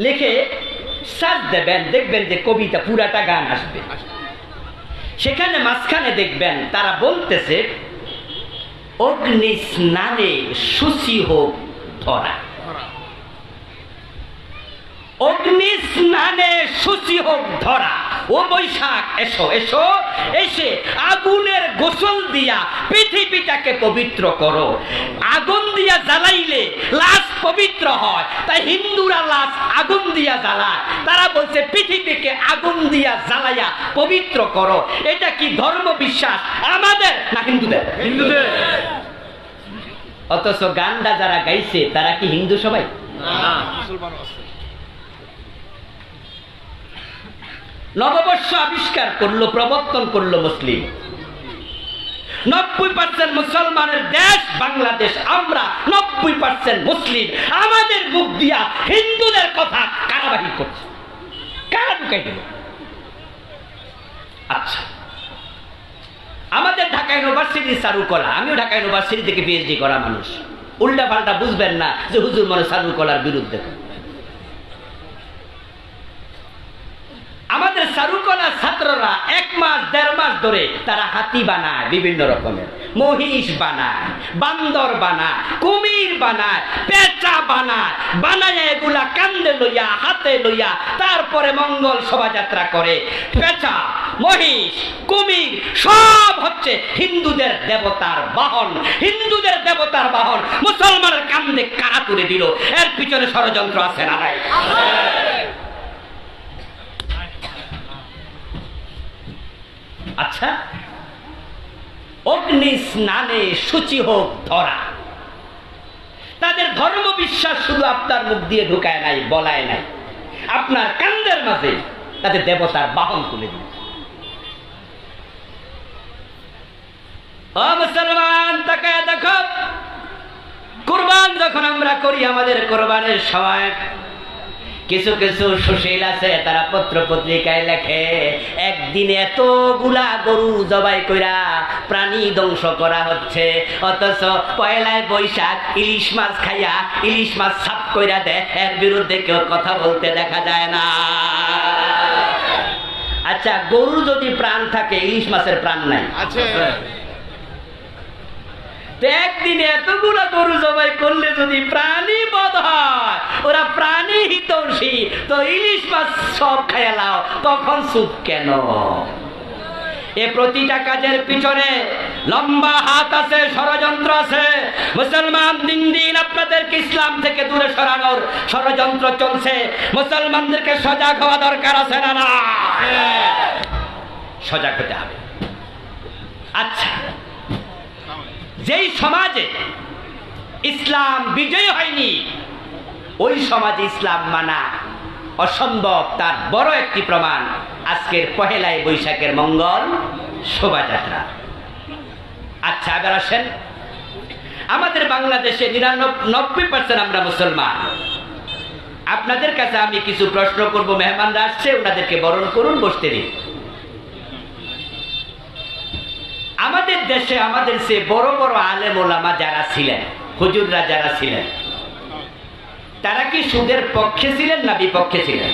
লিখে সার্চ দেবেন, দেখবেন যে কবিতা পুরাটা গান আসবে। সেখানে মাঝখানে দেখবেন তারা বলতেছে, অগ্নি স্নানে শুচি হোক ধরা, অগ্নি স্নানে শুচি হোক ধরা, ও বৈশাখ এসো এসো, এসে আগুনের গোসল দিয়া পৃথিবীটাকে পবিত্র করো। আগুন দিয়া জ্বালাইলে লাশ পবিত্র হয়, তাই হিন্দুরা লাশ আগুন দিয়া জ্বালায়। তারা বলছে পৃথিবীকে আগুন দিয়া জ্বালাইয়া পবিত্র করো। এটা কি ধর্ম বিশ্বাস আমাদের না হিন্দুদের? হিন্দুদের। অথচ গানটা যারা গাইছে তারা কি হিন্দু সবাই? নববর্ষ আবিষ্কার করলো, প্রবর্তন করলো মুসলিম। 90% মুসলমানের দেশ বাংলাদেশ, আমরা 90% মুসলিম। আমাদের মুখ দিয়া হিন্দুদের কথা কারাবাহি করছে, কারা ঢুকাই দিল? আচ্ছা, আমাদের ঢাকা ইউনিভার্সিটির চারুকলা, আমিও ঢাকা ইউনিভার্সিটি থেকে পিএইচডি করা মানুষ, উল্টা পাল্টা বুঝবেন না যে হুজুর মনে চারুকলার বিরুদ্ধে। আমাদের চারুকলা ছাত্ররা 1 মাস 1.5 মাস ধরে তারা হাতি বানায়, বিভিন্ন রকমের মহিষ বানায়, বান্দর বানায়, কুমির বানায়, পেঁচা বানায়, বানায় এগুলা কান্দে লইয়া হাতে লইয়া তারপরে মঙ্গল শোভাযাত্রা করে। পেঁচা, মহিষ, কুমির সব হচ্ছে হিন্দুদের দেবতার বাহন। হিন্দুদের দেবতার বাহন মুসলমানের কান্দে কারা তুলে দিল? এর পিছনে ষড়যন্ত্র আছে না নাই? আচ্ছা, অগ্নি স্নানে শুচি হোক ধরা, তাদের ধর্ম বিশ্বাস শুধু আপনার মুখ দিয়ে ঢুকায় নাই, বলায় নাই, আপনার কান্দের মাঝে তাদের দেবতার বাহন তুলে দিল। ও মুসলমান, তাকায় দেখো, কুরবান যখন আমরা করি, আমাদের কোরবানের সময় কিছু কিছু সুশীল আছে, তারা পত্র পত্রিকায় লেখে একদিনে এতগুলা গরু জবাই কইরা প্রাণী ধ্বংস করা হচ্ছে, অথচ পয়লায় বৈশাখ ইলিশ মাছ খাইয়া ইলিশ মাছ সাফ কইরা দেয়, এর বিরুদ্ধে কেউ কথা বলতে দেখা যায় না। আচ্ছা, গরু যদি প্রাণ থাকে, ইলিশ মাছের প্রাণ নাই? আছে। একদিনে এতগুলো গরু জবাই করলে যদি প্রাণী বধ হয়, ওরা প্রাণী হিতৈষী, তো ইলিশ মাছ সব খাইয়ালাও, তখন চুপ কেন? এ প্রতিটা কাজের পিছনে লম্বা হাত আছে, ষড়যন্ত্র আছে। মুসলমান দিন দিন আপনাদেরকে ইসলাম থেকে দূরে সরানোর ষড়যন্ত্র চলছে। মুসলমানদেরকে সজাগ হওয়া দরকার আছে না? না, সজাগ হতে হবে। আচ্ছা, যেই সমাজে ইসলাম বিজয়ী হয়নি ওই সমাজে ইসলাম মানা অসম্ভব, তার বড় একটি প্রমাণ আজকের পহেলাই বৈশাখের মঙ্গল শোভাযাত্রা। আচ্ছা, এবার আসেন, আমাদের বাংলাদেশে 99% আমরা মুসলমান। আপনাদের কাছে আমি কিছু প্রশ্ন করব, মেহমানরা আসছে, ওনাদেরকে বরণ করুন, বসতে দিন। আমাদের দেশে আমাদের সে বড় বড় আলেম ওলামা যারা ছিলেন, হুজুররা যারা ছিলেন, তারা কি সুদের পক্ষে ছিলেন না বিপক্ষে ছিলেন?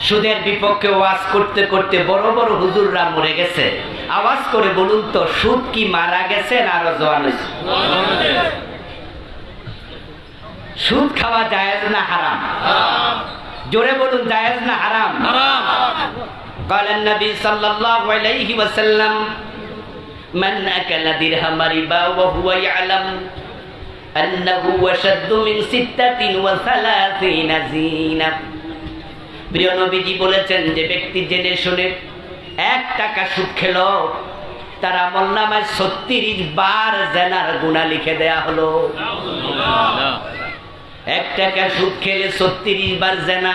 সুদের বিপক্ষে ওয়াজ করতে করতে বড় বড় হুজুররা মরে গেছে। আওয়াজ করে বলুন তো, সুদ কি মারা গেছে না আরো জোয়ান হয়েছে? সুদ খাওয়া জায়েজ না হারাম? জোরে বলুন, জায়েজ না হারাম? قال النبي صلى الله عليه وسلم من أكل درهم ربا وهو يعلم أنه أشد من 36 زينة। প্রিয় নবীজি বলেছেন, যে ব্যক্তি জেনে শুনে 1 টাকা সুদ খেল, তার আমলনামায় 36 বার জেনার গুনাহ লিখে দেয়া হলো। 1 টাকা সুদ খেলে 36 বার জেনা,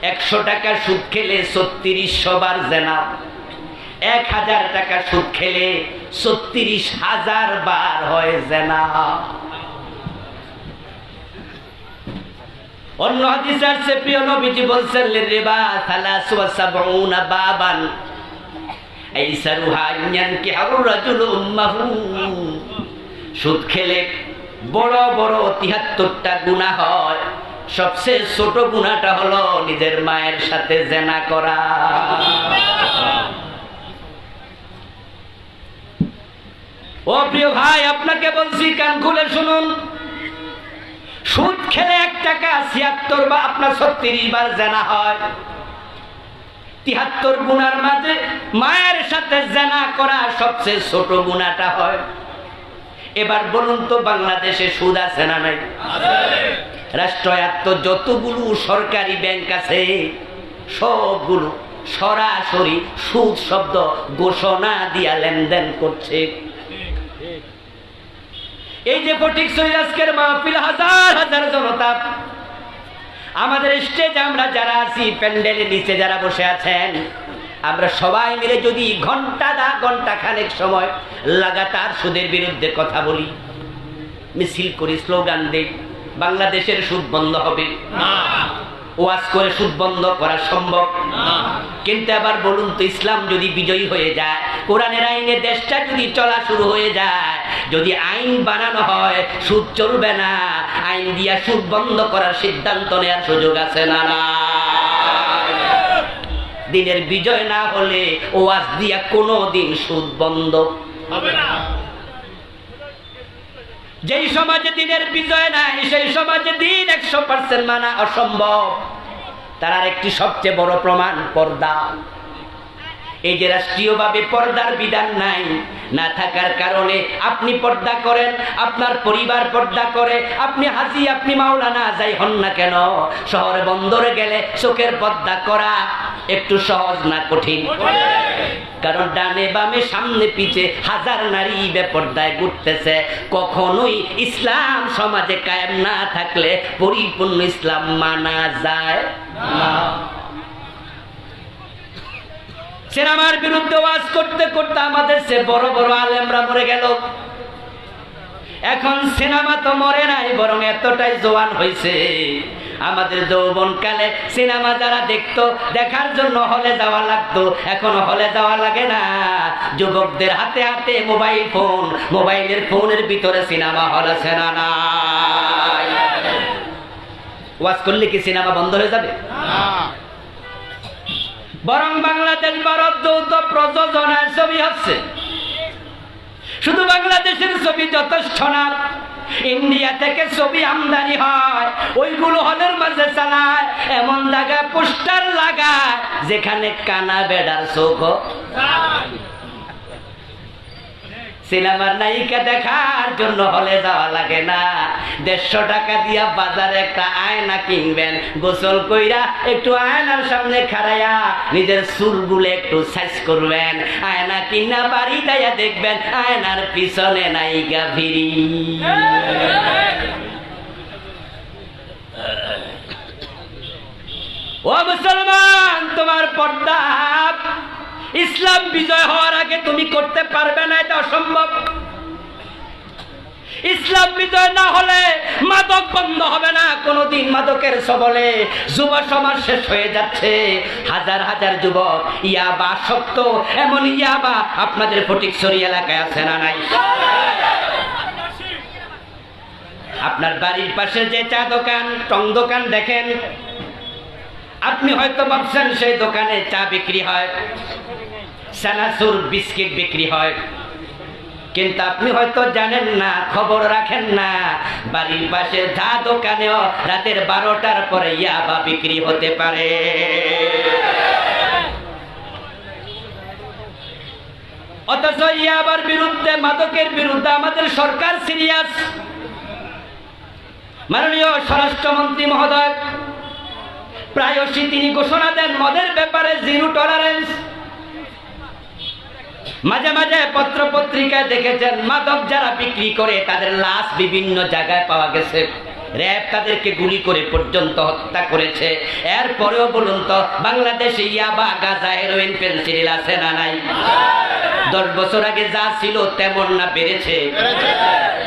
100 টাকা সুদ খেলে 3600 বার জেনা, 1000 টাকা সুদ খেলে 36,000 বার হয় জেনা। অন্য হাদিসে আছে, প্রিয় নবীজি বলছেন, রিবা 73 বাবান আইসারুহা ইয়ানকিহু রাজুলু উম্মাহু। সুদ খেলে বড় বড় 73টা গুনাহ হয়, সবচেয়ে ছোট গুনাহটা হলো নিজের মায়ের সাথে জিনা করা। ও প্রিয় ভাই, আপনাকে বলছি, কান খুলে শুনুন। সুদ খেলে 1 টাকা 76 বা আপনার 36 বার জিনা হয়। 73 গুনার মাঝে মায়ের সাথে জিনা করা সবচেয়ে ছোট গুনাহটা হয়। এবার বলুন তো, বাংলাদেশে সুদ আছে না নাই? রাষ্ট্রায়ত্ত যতগুলো সরকারি ব্যাংক আছে সবগুলো সরাসরি সুদ শব্দ ঘোষণা দিয়া লেনদেন করছে। এই যে ফটিকছড়ি আজকের মাহফিল, হাজার হাজার জনতা, আমাদের স্টেজে আমরা যারা আছি, প্যান্ডেলের নিচে যারা বসে আছেন, আমরা সবাই মিলে যদি ঘন্টা খানেক সময় লাগাতার সুদের বিরুদ্ধে কথা বলি, মিছিল করি, স্লোগান দেই, বাংলাদেশের সুদ বন্ধ হবে না। ওয়াজ করে সুদ বন্ধ করা সম্ভব না। কিন্তু আবার বলুন তো, ইসলাম যদি বিজয়ী হয়ে যায়, কোরআনের আইনে দেশটা যদি চলা শুরু হয়ে যায়, যদি আইন বানানো হয় সুদ চলবে না, আইন দিয়া সুদ বন্ধ করার সিদ্ধান্ত নেওয়ার সুযোগ আছে না? না, দিনের বিজয় না হলে ওয়াজ দিয়া কোনোদিন সুদ বন্ধ হবে না। যেই সমাজে দিনের বিজয় নাই, সেই সমাজে দিন 100% মানা অসম্ভব। তার আরেকটি সবচেয়ে বড় প্রমাণ পর্দা। এই যে রাষ্ট্রীয়ভাবে পর্দার বিধান নাই, না থাকার কারণে আপনি পর্দা করেন, আপনার পরিবার পর্দা করে, আপনি হাজি, আপনি মাওলানা যাই হন না কেন, শহরে বন্দরে গেলে চোখের পর্দা করা একটু সহজ না কঠিন? কারণ ডানে বামে সামনে পিছে হাজার নারী বেপর্দায় ঘুরতেছে। কখনোই ইসলাম সমাজে কায়েম না থাকলে পরিপূর্ণ ইসলাম মানা যায় না। সিনেমার বিরুদ্ধে ওয়াজ করতে করতে আমাদের সে বড় বড় আলেমরা মরে গেল। এখন সিনেমা তো মরে নাই, বরং এতটাই জোয়ান হয়েছে। আমাদের যৌবনকালে সিনেমা যারা দেখতো, দেখার জন্য হলে যাওয়া লাগতো, এখন হলে যাওয়া লাগে না। যুবকদের হাতে হাতে মোবাইল ফোন, মোবাইলের ফোনের ভিতরে সিনেমা হল আছে না নাই? ওয়াজ করলে কি সিনেমা বন্ধ হয়ে যাবে? বরং বাংলাদেশ ভারত যৌথ প্রযোজনায় ছবি হচ্ছে। শুধু বাংলাদেশের ছবি যথেষ্ট না, ইন্ডিয়া থেকে ছবি আমদানি হয়, ওইগুলো হলের মাঝে চালায়, এমন জায়গায় পোস্টার লাগায় যেখানে কানা বেড়ার চোখ। সিনেমার নায়িকা দেখার জন্য হলে যাওয়া লাগে না, 150 টাকা দিয়া বাজারে একটা আয়না কিনবেন, গোসল কইরা একটু আয়নার সামনে খাড়াইয়া নিজের চুলগুলো একটু সাইজ করবেন, আয়না কিনা বাড়ি দাইয়া দেখবেন আয়নার পিছনে নায়িকা ভিড়ি। ও মুসলমান, তোমার পর্দা ইসলাম বিজয় হওয়ার আগে তুমি করতে পারবে না, এটা অসম্ভব। ইসলাম বিজয় না হলে মাদক বন্ধ হবে না কোনদিন। মাদকের সবলে যুব সমাজ শেষ হয়ে যাচ্ছে, হাজার হাজার যুবক ইয়াবা আসক্ত। এমন ইয়াবা আপনাদের ফটিকছড়ি এলাকায় আছে না নাই? আপনার বাড়ির পাশে যে চা দোকান, টং দোকান দেখেন, আপনি হয়তো ভাবছেন সেই দোকানে চা বিক্রি হয়, চানাচুর বিস্কিট বিক্রি হয়, কিন্তু আপনি হয়তো জানেন না, খবর রাখেন না, বাড়ির পাশে চা দোকানেও রাতের 12টার পরে ইয়াবা বিক্রি হতে পারে। অথচ ইয়াবার বিরুদ্ধে, মাদকের বিরুদ্ধে আমাদের সরকার সিরিয়াস। মাননীয় স্বরাষ্ট্রমন্ত্রী মহোদয় প্রায়শই তিনি ঘোষণা দেন মদের ব্যাপারে জিরো টলারেন্স। মাঝে মাঝে পত্র পত্রিকায় দেখেছেন মাদক যারা বিক্রি করে তাদের লাশ বিভিন্ন জায়গায় পাওয়া গেছে, র‍্যাব তাদেরকে গুলি করে পর্যন্ত হত্যা করেছে। এরপরেও বলুন তো, বাংলাদেশে ইয়াবা, গাঁজা, হেরোইন, পেনসিডিল আছে না নাই? 10 বছর আগে যা ছিল তেমন না বেড়েছে?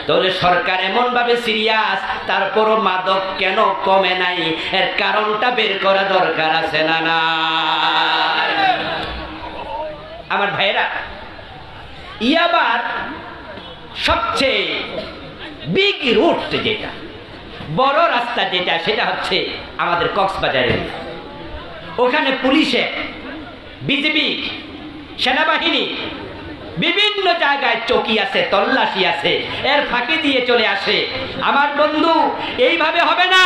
তাহলে সরকার এমন ভাবে সিরিয়াস, তারপরও মাদক কেন কমে নাই? এর কারণটা বের করা দরকার আছে না না? আমার ভাইরা, ইয়াবার সবচেয়ে বিগ রুট যেটা, বড় রাস্তা যেটা, সেটা হচ্ছে আমাদের কক্সবাজারে। ওখানে পুলিশে, বিজিবি, সেনাবাহিনী বিভিন্ন জায়গায় চৌকি আছে, তল্লাশি আছে, এর ফাঁকি দিয়ে চলে আসে। আমার বন্ধু, এইভাবে হবে না।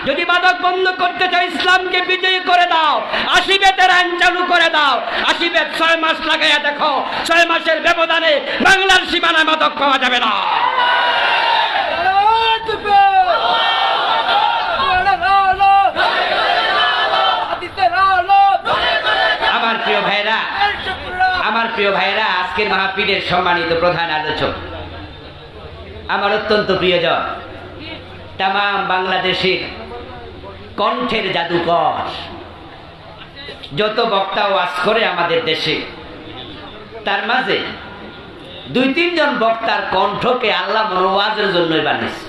যদি মাদক বন্ধ করতে চাও, ইসলামকে বিজয়ী করে দাও, 80 বেতের আইন চালু করে দাও। 80 বেত 6 মাস লাগাইয়া দেখো, 6 মাসের ব্যবধানে বাংলার সীমানায় মাদক পাওয়া যাবে না। আমার প্রিয় ভাইরা, আমার প্রিয় ভাইরা, আজকের মাহফিলের সম্মানিত প্রধান আলোচক, আমার অত্যন্ত প্রিয়জন, তাম বাংলাদেশের কণ্ঠের জাদুকর, যত বক্তা ওয়াজ করে আমাদের দেশে, তার মাঝে 2-3 জন বক্তার কণ্ঠকে আল্লাহ মনোওয়াজের জন্যই বানিয়েছে।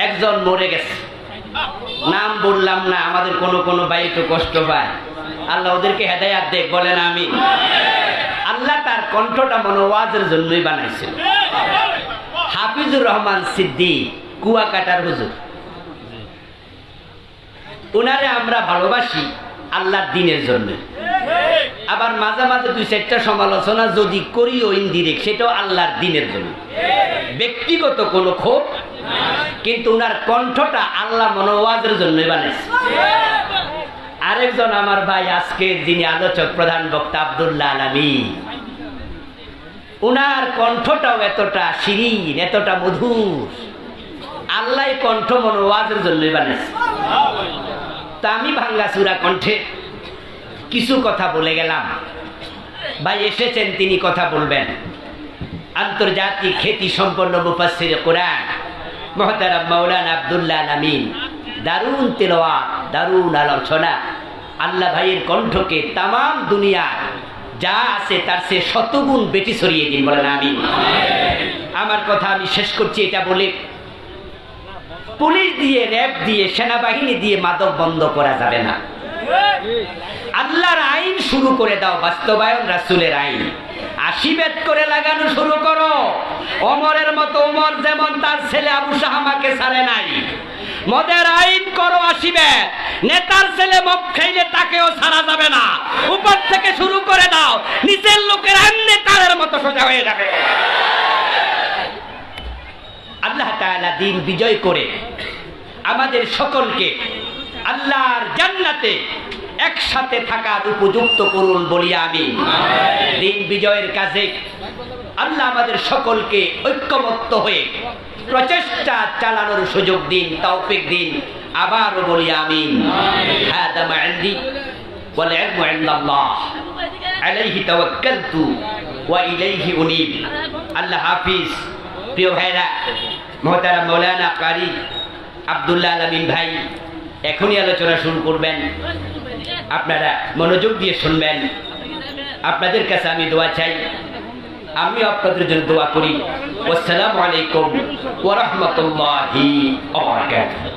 একজন মরে গেছে, নাম বললাম না, আমাদের কোনো ভাই একটু কষ্ট পায়, আল্লাহ ওদেরকে হেদায়াত দেখ, বলেন আমিন। আল্লাহ তার কণ্ঠটা মনোওয়াজের জন্যই বানাইছিল। হাফিজুর রহমান সিদ্দিক, কুয়াকাটার হুজুর, উনারে আমরা ভালোবাসি আল্লাহর দিনের জন্য। আবার মাঝে মাঝে 2-4টা সমালোচনা যদি করিও ইনডিরেক্ট, সেটাও আল্লাহর দিনের জন্য, ব্যক্তিগত কোনো ক্ষোভ, কিন্তু উনার কণ্ঠটা আল্লাহ মনোওয়াজের জন্যই বানাইছে। আরেকজন আমার ভাই, আজকের যিনি আলোচক, প্রধান বক্তা আব্দুল্লাহ আল আমিন, উনার কণ্ঠটাও এতটা শিরিন, এতটা মধুর, আল্লাহ কণ্ঠ মনোওয়াজের জন্যই বানাইছে। তা আমি ভাঙ্গাচুরা কণ্ঠে কিছু কথা বলে গেলাম। ভাই এসেছেন, তিনি কথা বলবেন। আন্তর্জাতিক খ্যাতি সম্পন্ন মুফাসসির কোরআন মুহতারাম মাওলানা আব্দুল্লাহ আল আমিন, দারুণ তেলাওয়াত, দারুণ আলোচনা। আল্লাহ ভাইয়ের কণ্ঠকে তামাম দুনিয়া যা আছে তার সে 100 গুণ বেশি ছড়িয়ে দিন, বলেন আমিন। আমার কথা আমি শেষ করছি এটা বলে, পুলিশ দিয়ে, র‍্যাব দিয়ে, সেনাবাহিনী দিয়ে মাদক বন্ধ করা যাবে না। আল্লাহর আইন শুরু করে দাও, বাস্তবায়ন রাসূলের আইন। 80 বেত করে লাগানো শুরু করো। ওমরের মতো, ওমর যেমন তার ছেলে আবু শাহামাকে ছাড়ে নাই, মদের আইন করো 80 বেত। নেতার ছেলে মদ খাইলে তাকেও ছাড়া যাবে না, উপর থেকে শুরু করে দাও, নিচের লোকের আইন নেতার মতো সোজা হয়ে যাবে। আল্লাহ তাআলা দিন বিজয় করে আমাদের সকলকে আল্লাহর জান্নাতে একসাথে থাকার উপযুক্ত করুন, বলি আমিন। দিন বিজয়ের কাজে আল্লাহ আমাদের সকলকে ঐক্যবদ্ধ হয়ে প্রচেষ্টা চালানোর সুযোগ দিন, তৌফিক দিন। আবারও বলি আমিন। হাদা মা ইনদি ওয়াল ইলমু ইনদাল্লাহ আলাইহি তাওয়াক্কালতু ওয়া ইলাইহি উনীব। আল্লাহ হাফিজ। প্রিয় ভাইরা, মুহতারাম মাওলানা কারি আব্দুল্লাহ আলামিন ভাই এখনই আলোচনা শুরু করবেন। আপনারা মনোযোগ দিয়ে শুনবেন। আপনাদের কাছে আমি দোয়া চাই, আমি আপনাদের জন্য দোয়া করি। আসসালামু আলাইকুম ওয়া রাহমাতুল্লাহি ওয়া বারাকাতুহু।